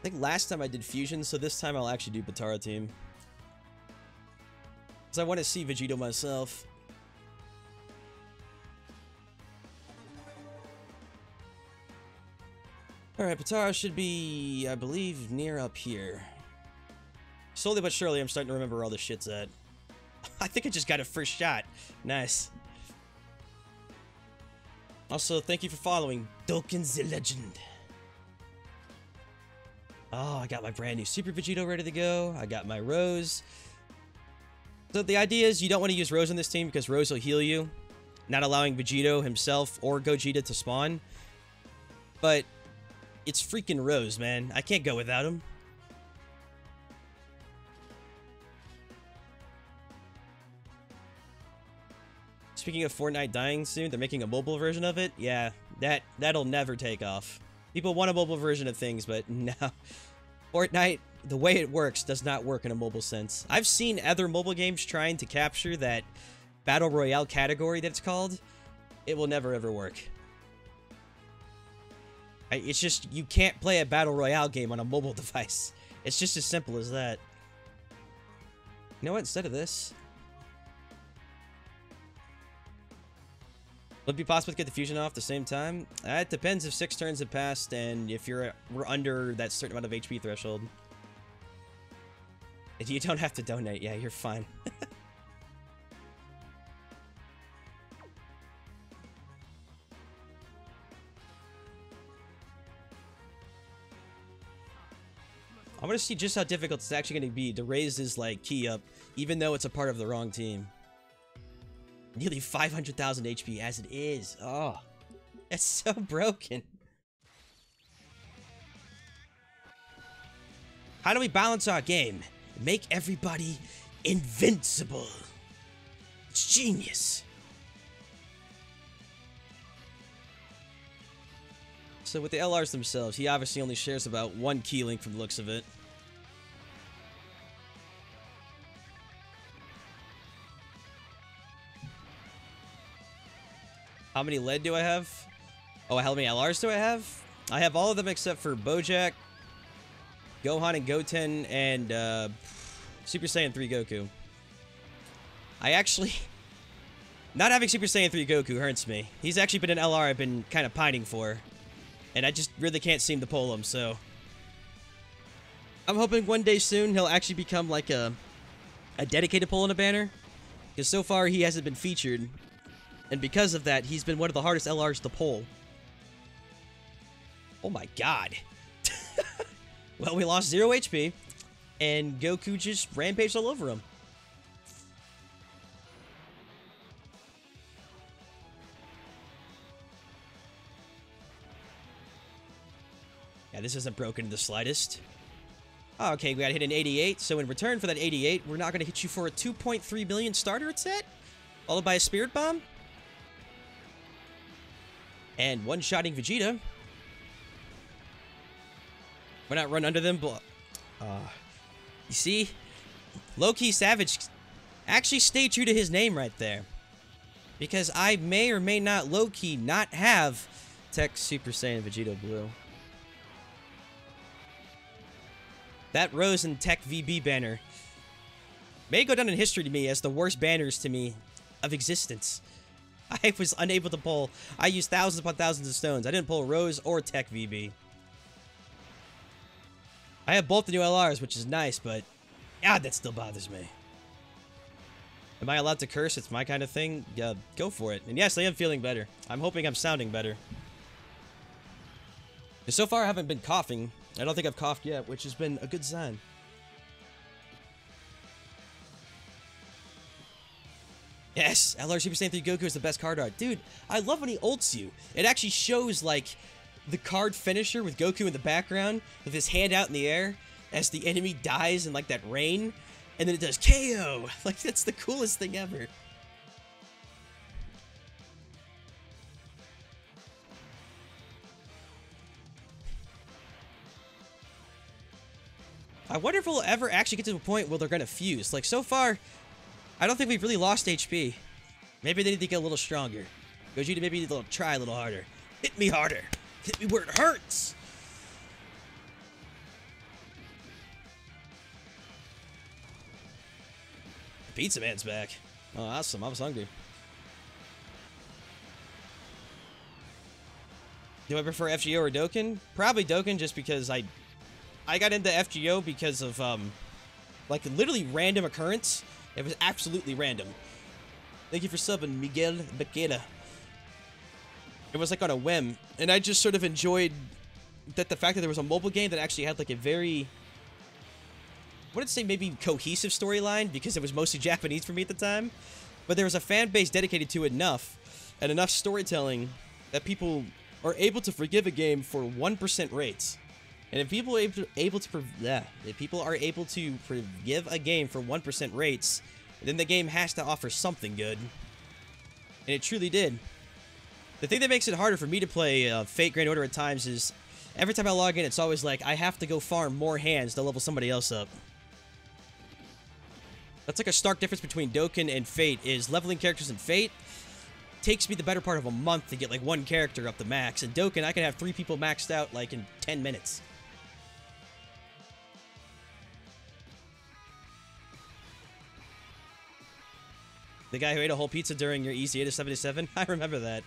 think last time I did Fusion, so this time I'll actually do Batara team. Because I want to see Vegito myself. Alright, Batara should be, I believe, near up here. Slowly but surely, I'm starting to remember where all this shit's at. I think I just got a first shot. Nice. Also, thank you for following Dokkan the Legend. Oh, I got my brand new Super Vegito ready to go. I got my Rose. So the idea is you don't want to use Rose on this team because Rose will heal you, not allowing Vegito himself or Gogeta to spawn. But it's freaking Rose, man. I can't go without him. Speaking of Fortnite dying soon, they're making a mobile version of it. Yeah, that'll never take off. People want a mobile version of things, but no. Fortnite, the way it works, does not work in a mobile sense. I've seen other mobile games trying to capture that Battle Royale category that it's called. It will never ever work. It's just, you can't play a Battle Royale game on a mobile device. It's just as simple as that. You know what, instead of this... Would it be possible to get the fusion off at the same time? It depends if 6 turns have passed and if we're under that certain amount of HP threshold. If you don't have to donate, yeah, you're fine. I want to see just how difficult it's actually going to be to raise his, like, key up, even though it's a part of the wrong team. Nearly 500,000 HP as it is. Oh, that's so broken. How do we balance our game? Make everybody invincible. It's genius. So with the LRs themselves, he obviously only shares about 1 key link from the looks of it. How many lead do I have? Oh, how many LRs do I have? I have all of them except for Bojack, Gohan and Goten, and Super Saiyan 3 Goku. I actually... Not having Super Saiyan 3 Goku hurts me. He's actually been an LR I've been kind of pining for. And I just really can't seem to pull him, so... I'm hoping one day soon he'll actually become like a dedicated pull in a banner. Because so far he hasn't been featured. And because of that, he's been one of the hardest LRs to pull. Oh my god. Well, we lost 0 HP. And Goku just rampaged all over him. Yeah, this isn't broken in the slightest. Oh, okay, we got hit an 88. So in return for that 88, we're not going to hit you for a 2.3 million starter set? Followed by a Spirit Bomb? And one-shotting Vegeta. Why not run under them? But, you see? Low-key Savage actually stayed true to his name right there. Because I may or may not low-key not have Tech Super Saiyan Vegito Blue. That Rose and Tech VB banner may go down in history to me as the worst banners to me of existence. I was unable to pull. I used thousands upon thousands of stones. I didn't pull Rose or Tech VB. I have both the new LRs, which is nice, but God, that still bothers me. Am I allowed to curse? It's my kind of thing. Yeah, go for it. And yes, I am feeling better. I'm hoping I'm sounding better. And so far, I haven't been coughing. I don't think I've coughed yet, which has been a good sign. Yes, LR Super Saiyan 3 Goku is the best card art. Dude, I love when he ults you. It actually shows, like, the card finisher with Goku in the background with his hand out in the air as the enemy dies in, like, that rain. And then it does KO. Like, that's the coolest thing ever. I wonder if we'll ever actually get to a point where they're going to fuse. Like, so far, I don't think we've really lost HP. Maybe they need to get a little stronger. Gogeta maybe need to try a little harder. Hit me harder. Hit me where it hurts. Pizza Man's back. Oh, awesome. I was hungry. Do I prefer FGO or Dokkan? Probably Dokkan, just because I got into FGO because of, like, literally random occurrence. It was absolutely random. Thank you for subbing, Miguel Bequeta. It was, like, on a whim. And I just sort of enjoyed that the fact that there was a mobile game that actually had, like, a very... I wouldn't say maybe cohesive storyline, because it was mostly Japanese for me at the time, but there was a fan base dedicated to it enough, and enough storytelling, that people are able to forgive a game for 1% rates. And if people are able to forgive a game for 1% rates, then the game has to offer something good. And it truly did. The thing that makes it harder for me to play Fate Grand Order at times is, every time I log in, it's always like, I have to go farm more hands to level somebody else up. That's like a stark difference between Dokkan and Fate, is leveling characters in Fate takes me the better part of a month to get like one character up to max. In Dokkan, I can have 3 people maxed out like in 10 minutes. The guy who ate a whole pizza during your Easy 8 of 77? I remember that.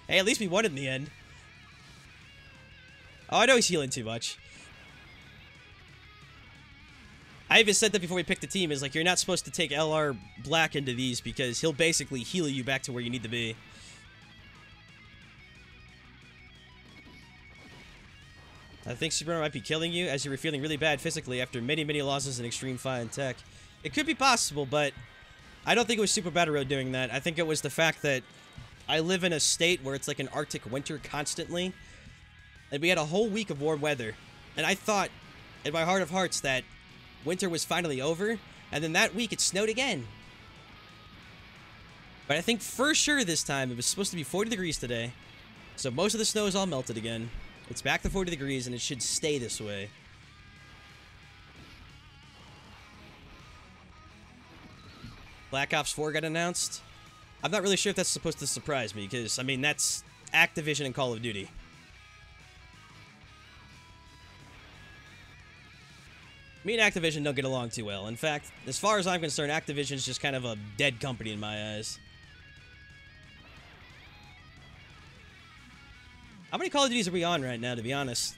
Hey, at least we won in the end. Oh, I know he's healing too much. I even said that before we picked the team, is like, you're not supposed to take LR Black into these because he'll basically heal you back to where you need to be. I think Superman might be killing you as you were feeling really bad physically after many, many losses in Extreme Fi and Tech. It could be possible, but I don't think it was Super Battle Road doing that. I think it was the fact that I live in a state where it's like an Arctic winter constantly, and we had a whole week of warm weather, and I thought in my heart of hearts that winter was finally over, and then that week it snowed again. But I think for sure this time it was supposed to be 40 degrees today, so most of the snow is all melted again. It's back to 40 degrees, and it should stay this way. Black Ops 4 got announced. I'm not really sure if that's supposed to surprise me, because, I mean, that's Activision and Call of Duty. Me and Activision don't get along too well. In fact, as far as I'm concerned, Activision's just kind of a dead company in my eyes. How many Call of Duties are we on right now, to be honest?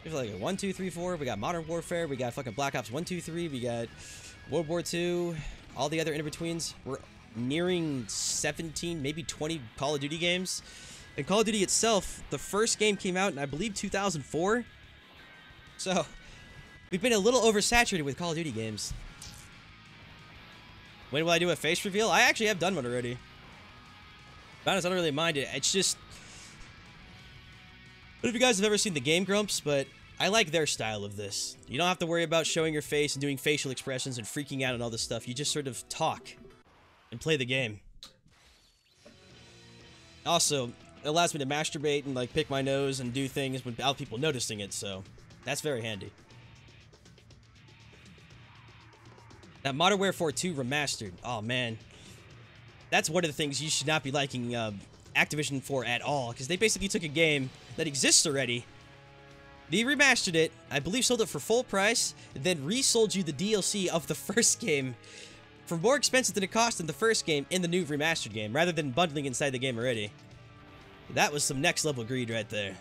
There's like a 1, 2, 3, 4. We got Modern Warfare. We got fucking Black Ops 1, 2, 3. We got World War II. All the other in-betweens. We're nearing 17, maybe 20 Call of Duty games. And Call of Duty itself, the first game came out in, I believe, 2004. So we've been a little oversaturated with Call of Duty games. When will I do a face reveal? I actually have done one already. To be honest, I don't really mind it. It's just... I don't know if you guys have ever seen the Game Grumps, but I like their style of this. You don't have to worry about showing your face and doing facial expressions and freaking out and all this stuff. You just sort of talk and play the game. Also, it allows me to masturbate and like pick my nose and do things without people noticing it, so that's very handy. Now, Modern Warfare 2 Remastered. Oh, man. That's one of the things you should not be liking Activision for at all, because they basically took a game that exists already, they remastered it, I believe sold it for full price, and then resold you the DLC of the first game for more expensive than it cost in the first game in the new remastered game, rather than bundling inside the game already. That was some next level greed right there.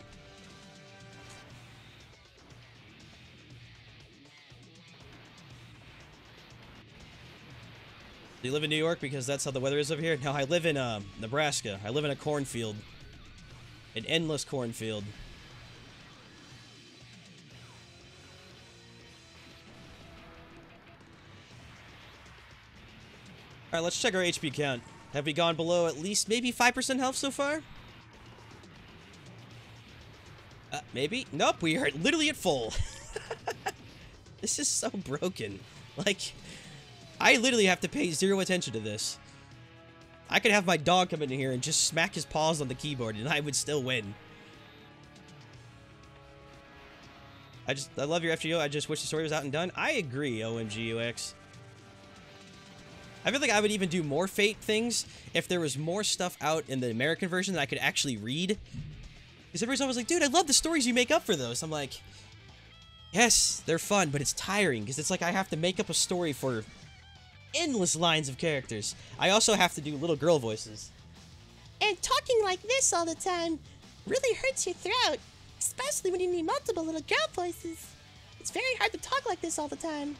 Do you live in New York because that's how the weather is over here? No, I live in Nebraska. I live in a cornfield. An endless cornfield. Alright, let's check our HP count. Have we gone below at least maybe 5% health so far? Maybe? Nope, we are literally at full. This is so broken. Like, I literally have to pay zero attention to this. I could have my dog come in here and just smack his paws on the keyboard and I would still win. I love your FGO. I just wish the story was out and done. I agree, OMG UX. I feel like I would even do more Fate things if there was more stuff out in the American version that I could actually read. Because everybody's always like, dude, I love the stories you make up for those. I'm like, yes, they're fun, but it's tiring. Because it's like I have to make up a story for endless lines of characters. I also have to do little girl voices. And talking like this all the time really hurts your throat. Especially when you need multiple little girl voices. It's very hard to talk like this all the time.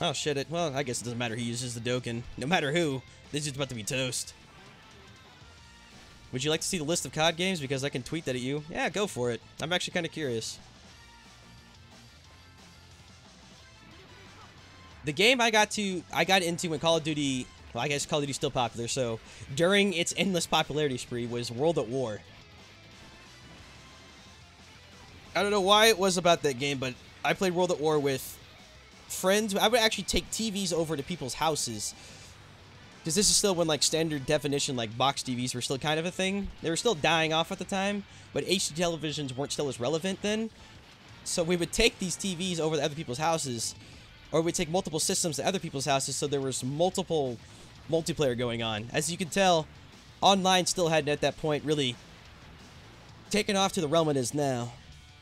Oh, shit. Well, I guess it doesn't matter who uses the Dokkan. No matter who, this is about to be toast. Would you like to see the list of COD games? Because I can tweet that at you. Yeah, go for it. I'm actually kind of curious. The game I got into when Call of Duty... Well, I guess Call of Duty's still popular, so... During its endless popularity spree was World at War. I don't know why it was about that game, but I played World at War with friends. I would actually take TVs over to people's houses. Because this is still when, like, standard definition, like, box TVs were still kind of a thing. They were still dying off at the time, but HD televisions weren't still as relevant then. So we would take these TVs over to other people's houses, or we'd take multiple systems to other people's houses, so there was multiple multiplayer going on. As you can tell, online still hadn't at that point really taken off to the realm it is now.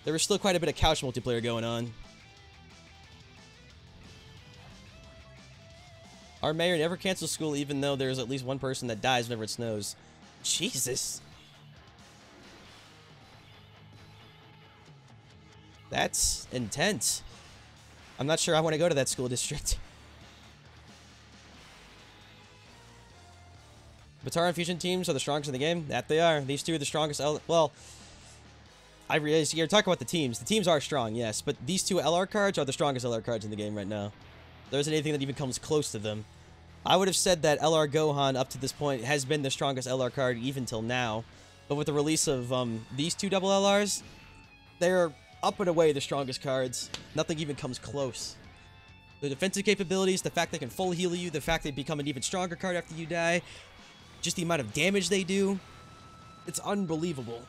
There was still quite a bit of couch multiplayer going on. Our mayor never cancels school even though there's at least one person that dies whenever it snows. Jesus. That's intense. I'm not sure I want to go to that school district. Batara and Fusion teams are the strongest in the game. That they are. These two are the strongest. Well, I realize you're talking about the teams. The teams are strong, yes, but these two LR cards are the strongest LR cards in the game right now. There isn't anything that even comes close to them. I would have said that LR Gohan up to this point has been the strongest LR card even till now, but with the release of these two double LRs, they're up and away the strongest cards. Nothing even comes close. The defensive capabilities, the fact they can full heal you, the fact they become an even stronger card after you die, just the amount of damage they do, it's unbelievable.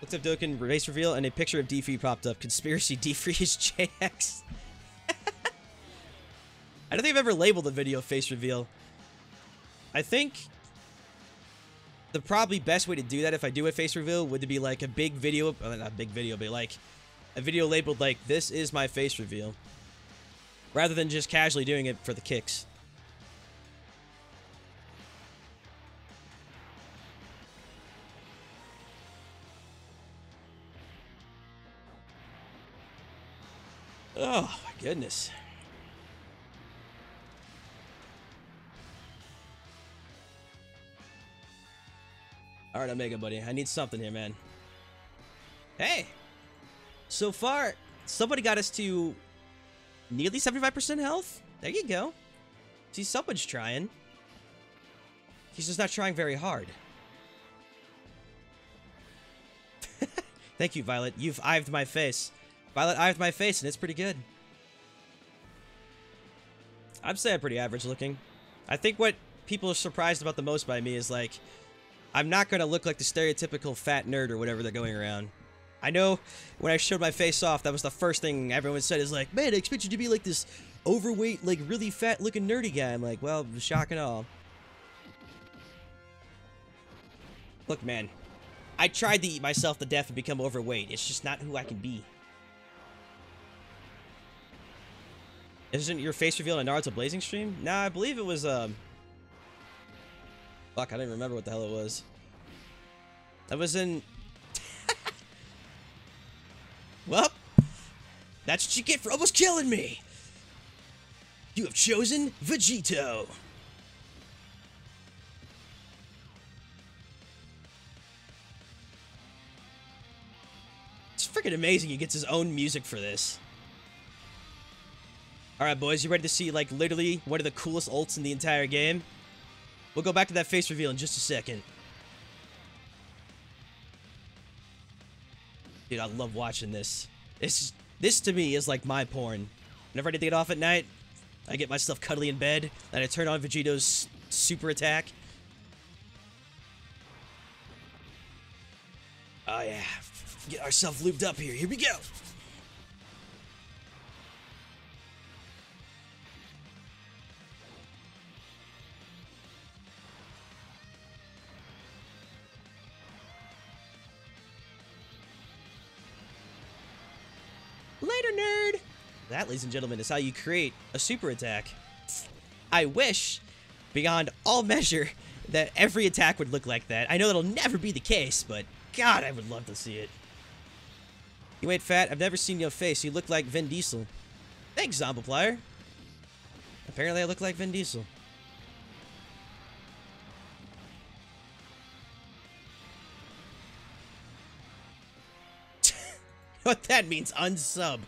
Looked up Dokkan base reveal and a picture of D3 popped up. Conspiracy D3 is JX. I don't think I've ever labeled the video face reveal. I think the probably best way to do that if I do a face reveal would be like a big video, well, not a big video, but like a video labeled like, this is my face reveal. Rather than just casually doing it for the kicks. Oh, my goodness. Alright, Omega, buddy. I need something here, man. Hey! So far, somebody got us to nearly 75% health? There you go. See, someone's trying. He's just not trying very hard. Thank you, Violet. You've ived my face. Violet ived my face, and it's pretty good. I'd say I'm pretty average looking. I think what people are surprised about the most by me is, like, I'm not going to look like the stereotypical fat nerd or whatever they're going around. I know when I showed my face off, that was the first thing everyone said is like, man, I expect you to be like this overweight, like really fat looking nerdy guy. I'm like, well, shock and all. Look, man, I tried to eat myself to death and become overweight. It's just not who I can be. Isn't your face reveal on Naruto Blazing stream? Nah, I believe it was, fuck, I don't even remember what the hell it was. That was in Well, that's what you get for almost killing me. You have chosen Vegito. It's freaking amazing he gets his own music for this. Alright, boys, you ready to see, like, literally one of the coolest ults in the entire game? We'll go back to that face reveal in just a second. Dude, I love watching this. This to me is like my porn. Whenever I need to get off at night, I get myself cuddly in bed, and I turn on Vegito's super attack. Oh yeah, get ourselves lubed up here. Here we go. Later, nerd! That, ladies and gentlemen, is how you create a super attack. I wish, beyond all measure, that every attack would look like that. I know that'll never be the case, but God, I would love to see it. You ain't fat. I've never seen your face. You look like Vin Diesel. Thanks, Zombiplier. Apparently, I look like Vin Diesel. What that means, unsub.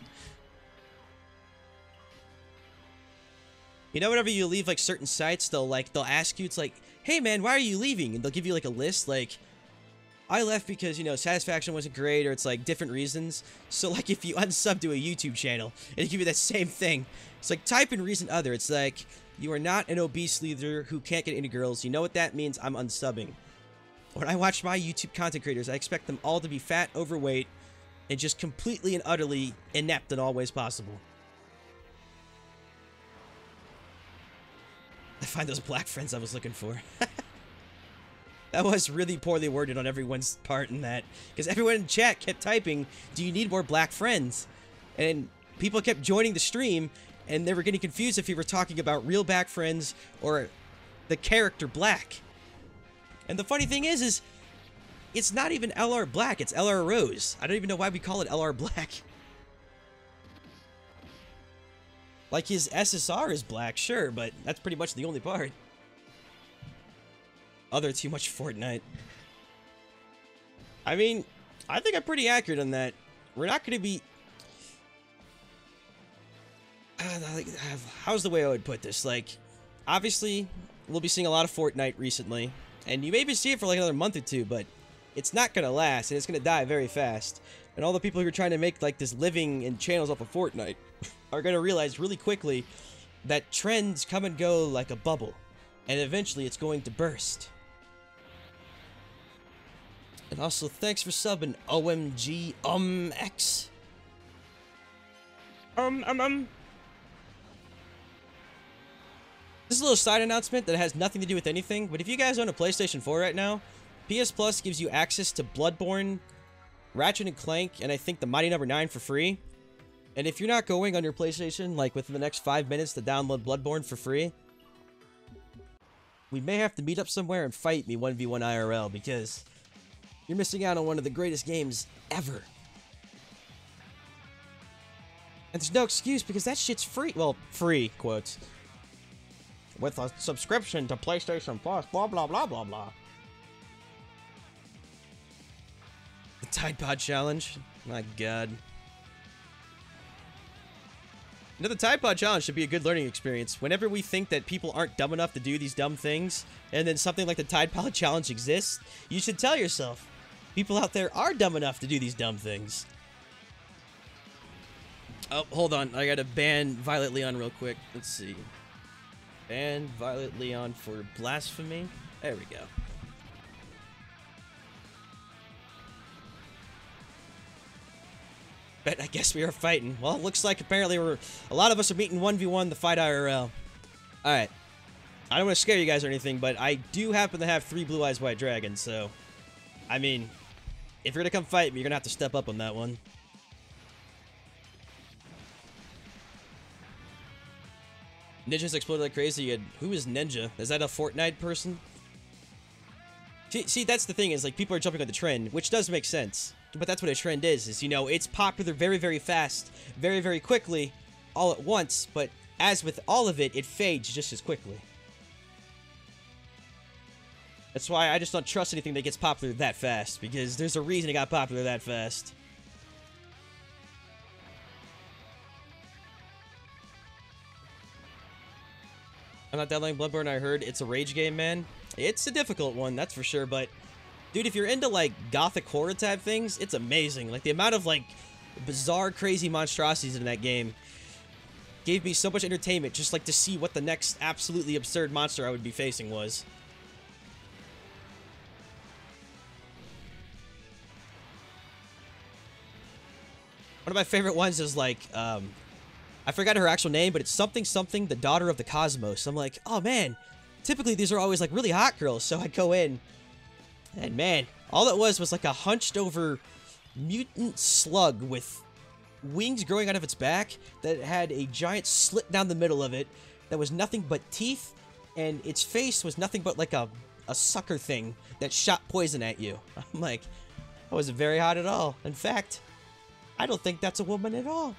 You know, whenever you leave, like, certain sites, they'll ask you, it's like, hey, man, why are you leaving? And they'll give you, like, a list, like, I left because, you know, satisfaction wasn't great, or it's, like, different reasons. So, like, if you unsub to a YouTube channel, it'll give you that same thing. It's like, type in reason other. It's like, you are not an obese leader who can't get into girls. You know what that means? I'm unsubbing. When I watch my YouTube content creators, I expect them all to be fat, overweight, and just completely and utterly inept in all ways possible. I find those black friends I was looking for. That was really poorly worded on everyone's part in that. Because everyone in chat kept typing, do you need more black friends? And people kept joining the stream, and they were getting confused if you were talking about real black friends or the character Black. And the funny thing is it's not even LR Black, it's LR Rose. I don't even know why we call it LR Black. Like, his SSR is black, sure, but that's pretty much the only part. Other too much Fortnite. I mean, I think I'm pretty accurate on that. We're not going to be... how's the way I would put this? Like, obviously, we'll be seeing a lot of Fortnite recently, and you maybe see it for like another month or two, but it's not going to last, and it's going to die very fast. And all the people who are trying to make, like, this living and channels off of Fortnite are going to realize really quickly that trends come and go like a bubble, and eventually it's going to burst. And also, thanks for subbing, OMG, X. This is a little side announcement that has nothing to do with anything, but if you guys own a PlayStation 4 right now, PS Plus gives you access to Bloodborne, Ratchet & Clank, and I think the Mighty Number 9 for free. And if you're not going on your PlayStation, like, within the next 5 minutes to download Bloodborne for free, we may have to meet up somewhere and fight me 1v1 IRL, because you're missing out on one of the greatest games ever. And there's no excuse, because that shit's free. Well, free, quotes. With a subscription to PlayStation Plus, blah, blah, blah, blah, blah. The Tide Pod Challenge? My god. You know, the Tide Pod Challenge should be a good learning experience. Whenever we think that people aren't dumb enough to do these dumb things, and then something like the Tide Pod Challenge exists, you should tell yourself, people out there are dumb enough to do these dumb things. Oh, hold on. I gotta ban Violet Leon real quick. Let's see. Ban Violet Leon for blasphemy. There we go. But I guess we are fighting. Well, it looks like apparently a lot of us are meeting 1v1 the fight IRL. Alright. I don't want to scare you guys or anything, but I do happen to have 3 Blue Eyes White Dragons, so... I mean, if you're gonna come fight me, you're gonna have to step up on that one. Ninjas exploded like crazy. Who is Ninja? Is that a Fortnite person? See, that's the thing is, like, people are jumping on the trend, which does make sense. But that's what a trend is, you know, it's popular very, very fast, very, very quickly, all at once, but as with all of it, it fades just as quickly. That's why I just don't trust anything that gets popular that fast, because there's a reason it got popular that fast. I'm not that long Bloodborne, I heard it's a rage game, man. It's a difficult one, that's for sure, but dude, if you're into, like, gothic horror type things, it's amazing. Like, the amount of, like, bizarre, crazy monstrosities in that game gave me so much entertainment just, like, to see what the next absolutely absurd monster I would be facing was. One of my favorite ones is, like, I forgot her actual name, but it's something, the daughter of the cosmos. I'm like, oh, man, typically these are always, like, really hot girls, so I go in, and man, all it was like a hunched over mutant slug with wings growing out of its back that had a giant slit down the middle of it that was nothing but teeth, and its face was nothing but like a sucker thing that shot poison at you. I'm like, that wasn't very hot at all. In fact, I don't think that's a woman at all.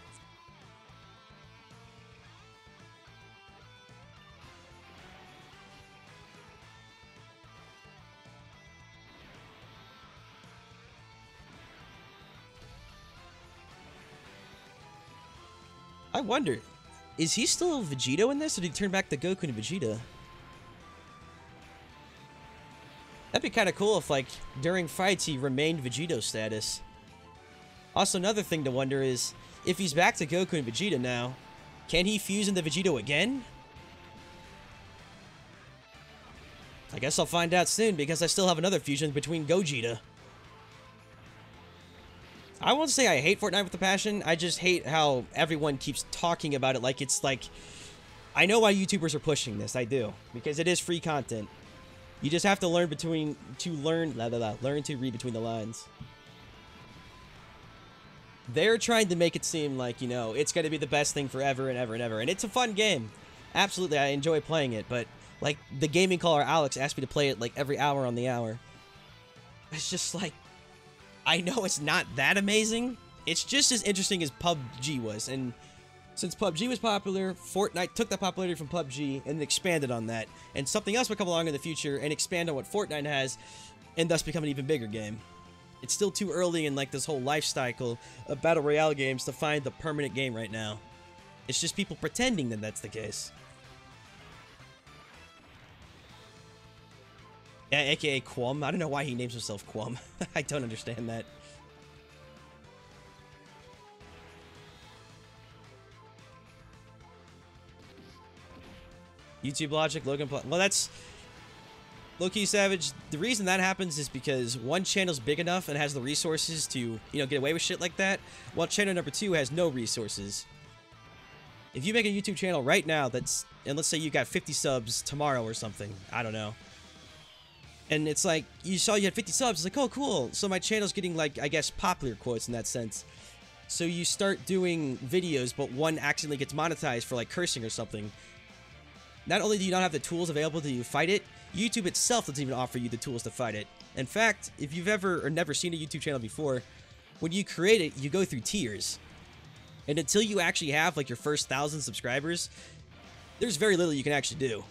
I wonder, is he still Vegito in this, or did he turn back to Goku and Vegeta? That'd be kind of cool if, like, during fights he remained Vegito status. Also, another thing to wonder is, if he's back to Goku and Vegeta now, can he fuse into Vegito again? I guess I'll find out soon, because I still have another fusion between Gogeta. I won't say I hate Fortnite with a passion, I just hate how everyone keeps talking about it like it's like... I know why YouTubers are pushing this, I do. Because it is free content. You just have to learn learn to read between the lines. They're trying to make it seem like, you know, it's gonna be the best thing forever and ever and ever. And it's a fun game. Absolutely, I enjoy playing it, but... Like, the gaming caller Alex asked me to play it, like, every hour on the hour. It's just like... I know it's not that amazing. It's just as interesting as PUBG was. And since PUBG was popular, Fortnite took that popularity from PUBG and expanded on that. And something else will come along in the future and expand on what Fortnite has, and thus become an even bigger game. It's still too early in, like, this whole life cycle of Battle Royale games to find the permanent game right now. It's just people pretending that that's the case. Yeah, aka Quum. I don't know why he names himself Quum. I don't understand that. YouTube logic, Logan... Well, that's... Low-key Savage. The reason that happens is because one channel's big enough and has the resources to, you know, get away with shit like that, while channel number 2 has no resources. If you make a YouTube channel right now that's... And let's say you got 50 subs tomorrow or something. I don't know. And it's like, you saw you had 50 subs, it's like, oh, cool. So my channel's getting, like, I guess, popular quotes in that sense. So you start doing videos, but one accidentally gets monetized for, like, cursing or something. Not only do you not have the tools available to fight it, YouTube itself doesn't even offer you the tools to fight it. In fact, if you've ever or never seen a YouTube channel before, when you create it, you go through tiers. And until you actually have, like, your first 1,000 subscribers, there's very little you can actually do.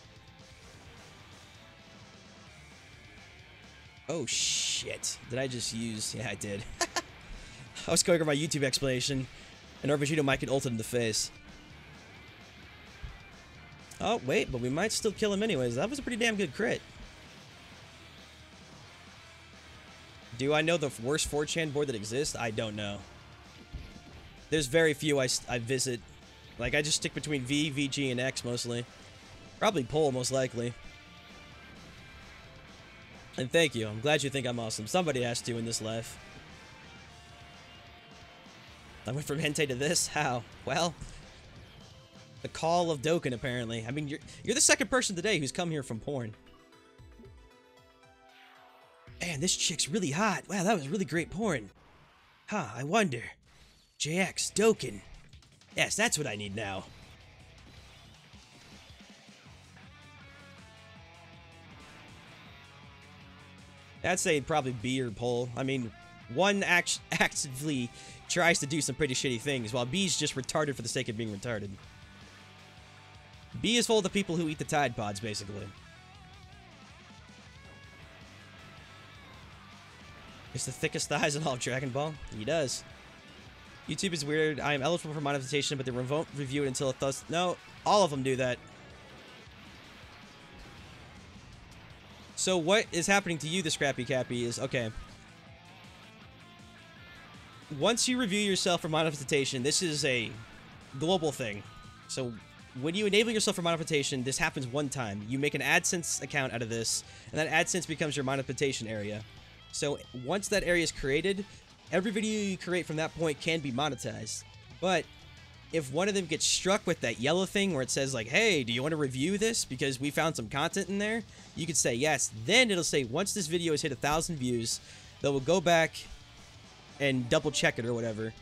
Oh, shit. Did I just use... Yeah, I did. I was going over my YouTube explanation, and our Vegito might get ulted in the face. Oh, wait, but we might still kill him anyways. That was a pretty damn good crit. Do I know the worst 4chan board that exists? I don't know. There's very few I visit. Like, I just stick between V, VG, and X mostly. Probably Pol, most likely. And thank you. I'm glad you think I'm awesome. Somebody has to in this life. I went from hentai to this? How? Well, the call of Dokkan, apparently. I mean, you're the second person today who's come here from porn. Man, this chick's really hot. Wow, that was really great porn. Huh, I wonder. JX, Dokkan. Yes, that's what I need now. I'd say probably B or Pole. I mean, one actively tries to do some pretty shitty things, while B's just retarded for the sake of being retarded. B is full of the people who eat the Tide Pods, basically. It's the thickest thighs in all of Dragon Ball. He does. YouTube is weird. I am eligible for monetization, but they won't review it until it does. No, all of them do that. So what is happening to you, the Scrappy Cappy, is, okay. Once you review yourself for monetization, this is a global thing. So when you enable yourself for monetization, this happens one time. You make an AdSense account out of this, and that AdSense becomes your monetization area. So once that area is created, every video you create from that point can be monetized. But if one of them gets struck with that yellow thing where it says like, hey, do you want to review this because we found some content in there? You could say yes. Then it'll say once this video has hit 1,000 views, they will go back and double check it or whatever.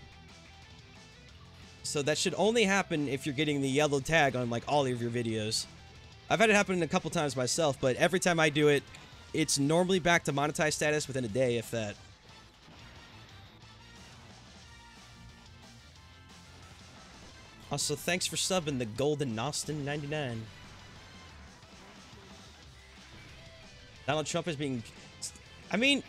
So that should only happen if you're getting the yellow tag on like all of your videos. I've had it happen a couple times myself, but every time I do it, it's normally back to monetized status within a day, if that. Also, thanks for subbing the Golden Austin 99. Donald Trump is being... I mean...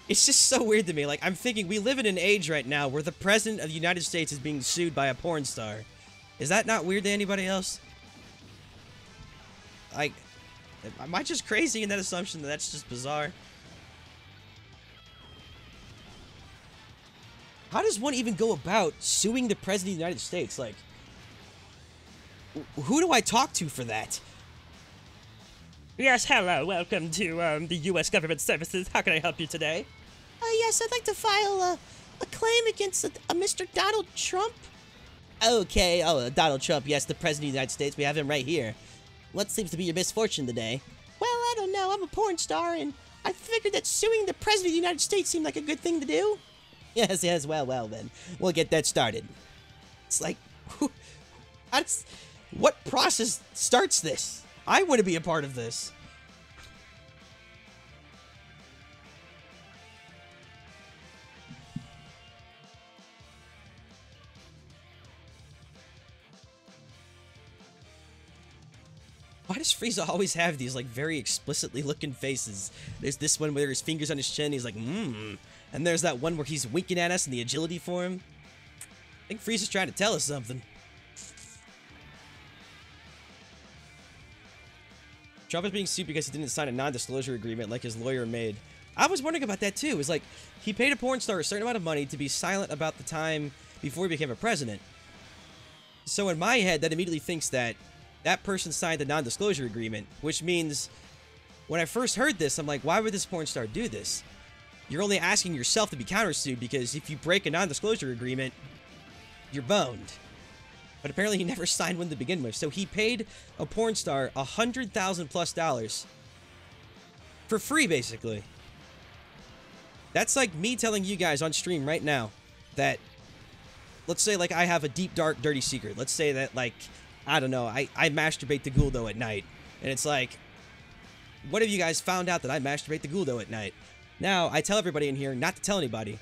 It's just so weird to me. Like, I'm thinking, we live in an age right now where the President of the United States is being sued by a porn star. Is that not weird to anybody else? Like, am I just crazy in that assumption that that's just bizarre? How does one even go about suing the President of the United States? Like, who do I talk to for that? Yes, hello. Welcome to the U.S. Government Services. How can I help you today? Yes, I'd like to file a claim against a Mr. Donald Trump. Okay, Donald Trump, yes, the President of the United States. We have him right here. What seems to be your misfortune today? Well, I don't know. I'm a porn star, and I figured that suing the President of the United States seemed like a good thing to do. Yes, well, then. We'll get that started. It's like, what process starts this? I want to be a part of this. Why does Frieza always have these, like, very explicitly looking faces? There's this one where his fingers on his chin, he's like, And there's that one where he's winking at us in the agility form. I think Frieza's trying to tell us something. Trump is being sued because he didn't sign a non-disclosure agreement like his lawyer made. I was wondering about that too. It's like, he paid a porn star a certain amount of money to be silent about the time before he became a president. So in my head, that immediately thinks that that person signed a non-disclosure agreement, which means when I first heard this, I'm like, why would this porn star do this? You're only asking yourself to be countersued because if you break a non-disclosure agreement, you're boned. But apparently he never signed one to begin with, so he paid a porn star $100,000+ for free, basically. That's like me telling you guys on stream right now that, let's say, like, I have a deep, dark, dirty secret. Let's say that, like, I don't know, I masturbate to Guldo at night. And it's like, what if you guys found out that I masturbate to Guldo at night? Now, I tell everybody in here not to tell anybody.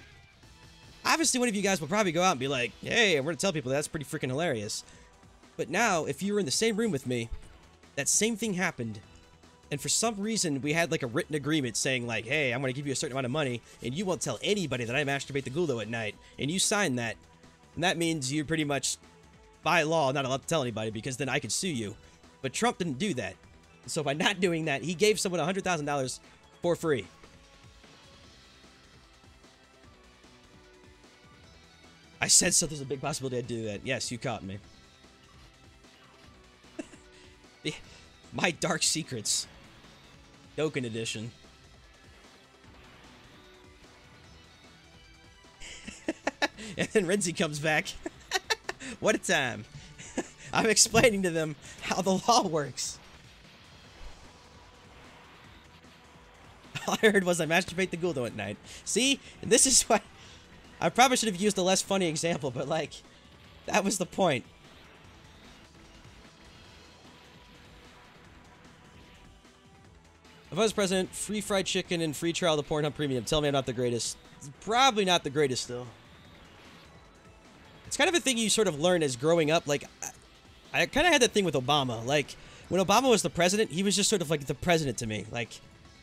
Obviously, one of you guys will probably go out and be like, hey, we're going to tell people that's pretty freaking hilarious. But now, if you were in the same room with me, that same thing happened. And for some reason, we had like a written agreement saying like, hey, I'm going to give you a certain amount of money, and you won't tell anybody that I masturbate to Guldo at night. And you sign that. And that means you're pretty much, by law, not allowed to tell anybody, because then I could sue you. But Trump didn't do that. So by not doing that, he gave someone $100,000 for free. I said so there's a big possibility I'd do that. Yes, you caught me. My Dark Secrets. Dokkan Edition. And then Renzi comes back. What a time. I'm explaining to them how the law works. All I heard was I masturbate the Guldo at night. See? And this is why... I probably should have used a less funny example, but, like, that was the point. If I was president, free fried chicken and free trial of the Pornhub Premium. Tell me I'm not the greatest. It's probably not the greatest, still. It's kind of a thing you sort of learn as growing up. Like, I kind of had that thing with Obama. Like, when Obama was the president, he was just sort of like the president to me. Like,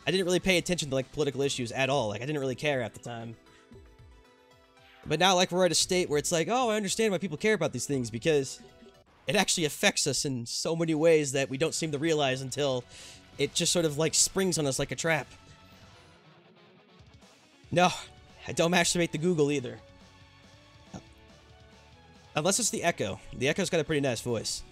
I didn't really pay attention to, like, political issues at all. Like, I didn't really care at the time. But now, like, we're at a state where it's like, oh, I understand why people care about these things, because it actually affects us in so many ways that we don't seem to realize until it just sort of, like, springs on us like a trap. No, I don't masturbate to Google either. Unless it's the Echo. The Echo's got a pretty nice voice.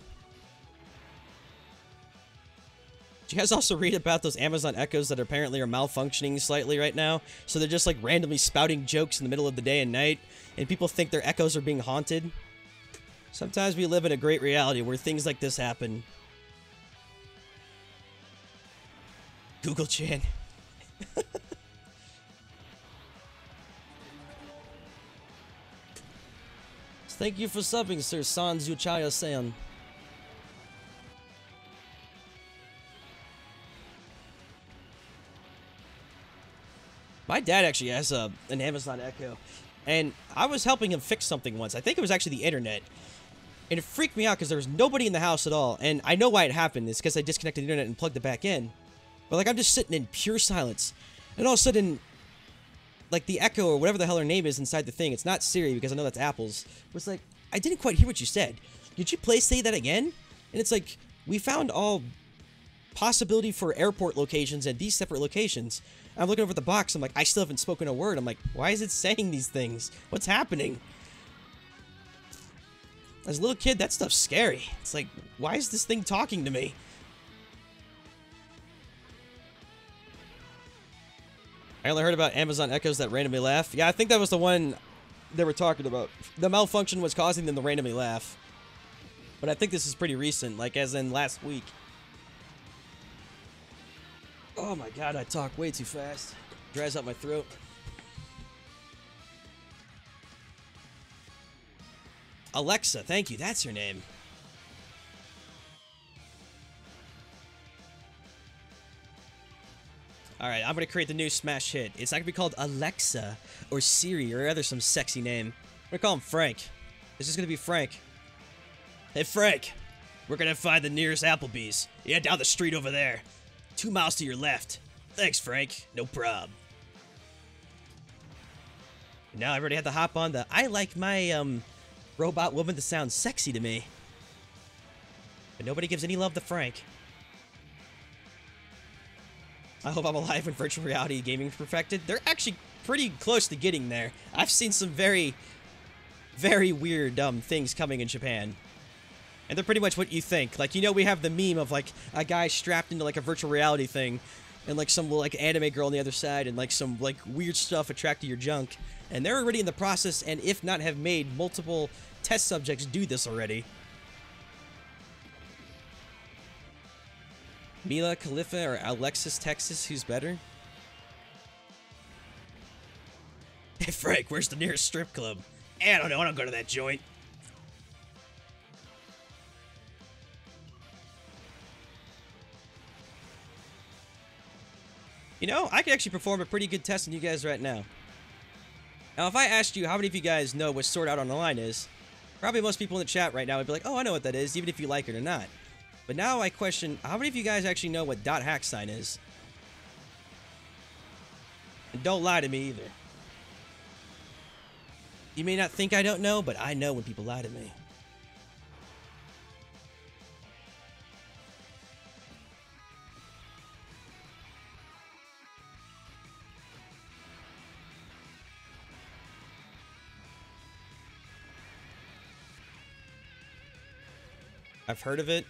Did you guys also read about those Amazon Echoes that apparently are malfunctioning slightly right now? So they're just like randomly spouting jokes in the middle of the day and night, and people think their Echoes are being haunted? Sometimes we live in a great reality where things like this happen. Google Chan. Thank you for subbing, Sir San Zuchaya-san. My dad actually has an Amazon Echo, and I was helping him fix something once. I think it was actually the internet, and it freaked me out because there was nobody in the house at all, and I know why it happened. It's because I disconnected the internet and plugged it back in. But, like, I'm just sitting in pure silence, and all of a sudden, like, the Echo or whatever the hell her name is inside the thing, it's not Siri because I know that's Apple's, was like, I didn't quite hear what you said. Did you say that again? And it's like, we found all possibility for airport locations and these separate locations. I'm looking over the box, I'm like, I still haven't spoken a word. I'm like, why is it saying these things? What's happening? As a little kid, that stuff's scary. It's like, why is this thing talking to me? I only heard about Amazon Echoes that randomly laugh. Yeah, I think that was the one they were talking about. The malfunction was causing them to randomly laugh. But I think this is pretty recent, like as in last week. Oh my god, I talk way too fast. Dries out my throat. Alexa, thank you. That's her name. Alright, I'm gonna create the new smash hit. It's not gonna be called Alexa or Siri or other some sexy name. I'm gonna call him Frank. It's just gonna be Frank. Hey Frank, we're gonna find the nearest Applebee's. Yeah, down the street over there. 2 miles to your left. Thanks, Frank. No prob. Now I already had to hop on the I like my robot woman to sound sexy to me. But nobody gives any love to Frank. I hope I'm alive when virtual reality gaming is perfected. They're actually pretty close to getting there. I've seen some very, very weird things coming in Japan. And they're pretty much what you think. Like, you know, we have the meme of, like, a guy strapped into, like, a virtual reality thing. And, like, some, like, anime girl on the other side. And, like, some, like, weird stuff attracting your junk. And they're already in the process, and if not have made multiple test subjects do this already. Mila Khalifa or Alexis Texas, who's better? Hey Frank, where's the nearest strip club? I don't know, I don't go to that joint. You know, I could actually perform a pretty good test on you guys right now. Now, if I asked you how many of you guys know what Sword Art Online is, probably most people in the chat right now would be like, oh, I know what that is, even if you like it or not. But now I question, how many of you guys actually know what .hack sign is? And don't lie to me either. You may not think I don't know, but I know when people lie to me. I've heard of it.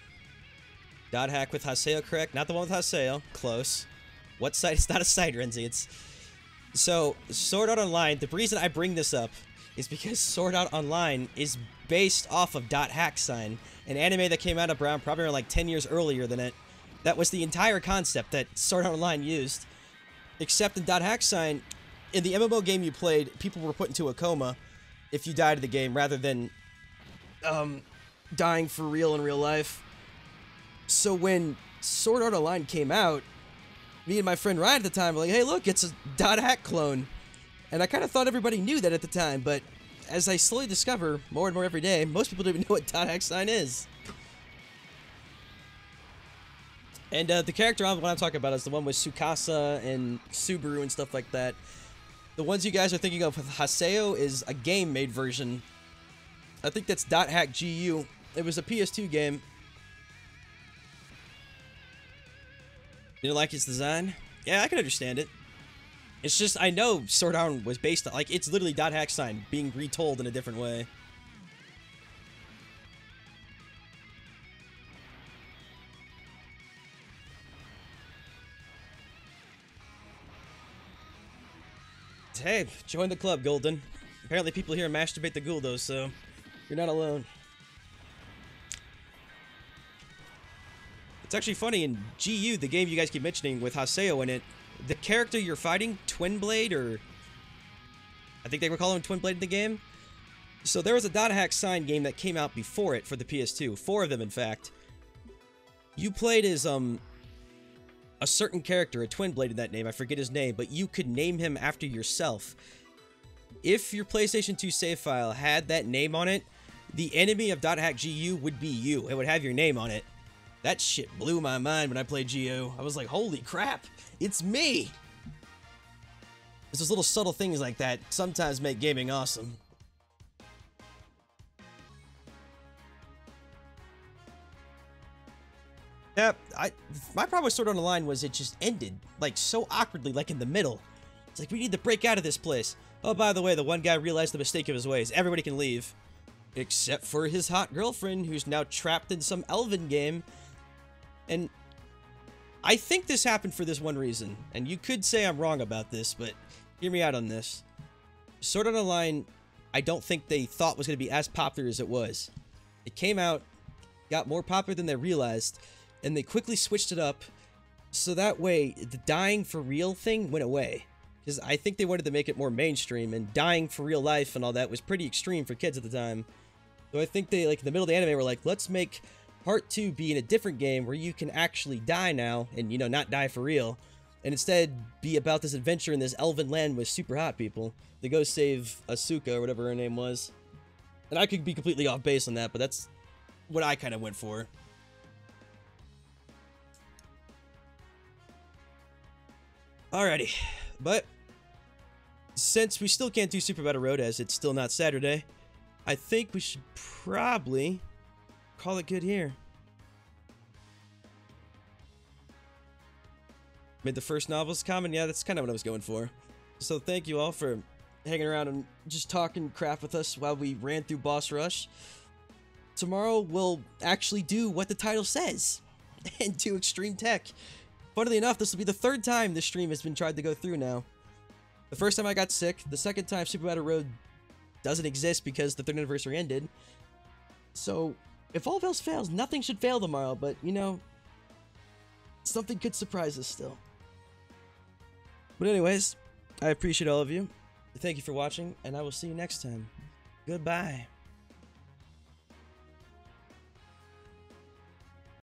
.hack with Haseo, correct? Not the one with Haseo. Close. What site? It's not a site, Renzi. It's... So, Sword Art Online, the reason I bring this up is because Sword Art Online is based off of .hack sign, an anime that came out of probably around like 10 years earlier than it. That was the entire concept that Sword Art Online used. Except in .hack sign, in the MMO game you played, people were put into a coma if you died in the game rather than dying for real in real life. So when Sword Art Online came out, me and my friend Ryan at the time were like, hey, look, it's a dot hack clone. And I kind of thought everybody knew that at the time, but as I slowly discover more and more every day, most people don't even know what dot hack sign is. And the character what I'm talking about is the one with Tsukasa and Subaru and stuff like that. The ones you guys are thinking of with Haseo is a game-made version. I think that's Dot Hack GU. It was a PS2 game. You didn't like its design? Yeah, I can understand it. It's just, I know Sword Art was based on, like, it's literally Dot Hack sign being retold in a different way. Hey, join the club, Golden. Apparently people here masturbate the Guldos, so you're not alone. It's actually funny, in GU, the game you guys keep mentioning with Haseo in it, the character you're fighting, Twin Blade, or I think they were calling him Twin Blade in the game. So there was a Dot Hack sign game that came out before it for the PS2. 4 of them, in fact. You played as, a certain character, a Twin Blade in that name, I forget his name, but you could name him after yourself. If your PlayStation 2 save file had that name on it, the enemy of Dot Hack GU would be you. It would have your name on it. That shit blew my mind when I played GU. I was like, holy crap, it's me! It's those little subtle things like that sometimes make gaming awesome. Yeah, my problem with Sword Art Online was it just ended, like, so awkwardly, like in the middle. It's like, we need to break out of this place. Oh, by the way, the one guy realized the mistake of his ways. Everybody can leave. Except for his hot girlfriend, who's now trapped in some elven game. And I think this happened for this one reason. And you could say I'm wrong about this, but hear me out on this. Sword Art Online, I don't think they thought was going to be as popular as it was. It came out, got more popular than they realized, and they quickly switched it up, so that way, the dying for real thing went away. Because I think they wanted to make it more mainstream, and dying for real life and all that was pretty extreme for kids at the time. So I think they, like, in the middle of the anime, were like, let's make Part 2 be in a different game where you can actually die now, and, you know, not die for real, and instead be about this adventure in this elven land with super hot people to go save Asuka, or whatever her name was. And I could be completely off base on that, but that's what I kind of went for. Alrighty, but since we still can't do Super Battle Road as it's still not Saturday, I think we should probably call it good here. Made the first novelist comment? Yeah, that's kind of what I was going for. So thank you all for hanging around and just talking crap with us while we ran through Boss Rush. Tomorrow we'll actually do what the title says and do Extreme Tech. Funnily enough, this will be the third time this stream has been tried to go through now. The first time I got sick, the second time Super Battle Road doesn't exist because the 3rd anniversary ended. So, if all else fails, nothing should fail tomorrow, but, you know, something could surprise us still. But anyways, I appreciate all of you. Thank you for watching, and I will see you next time. Goodbye.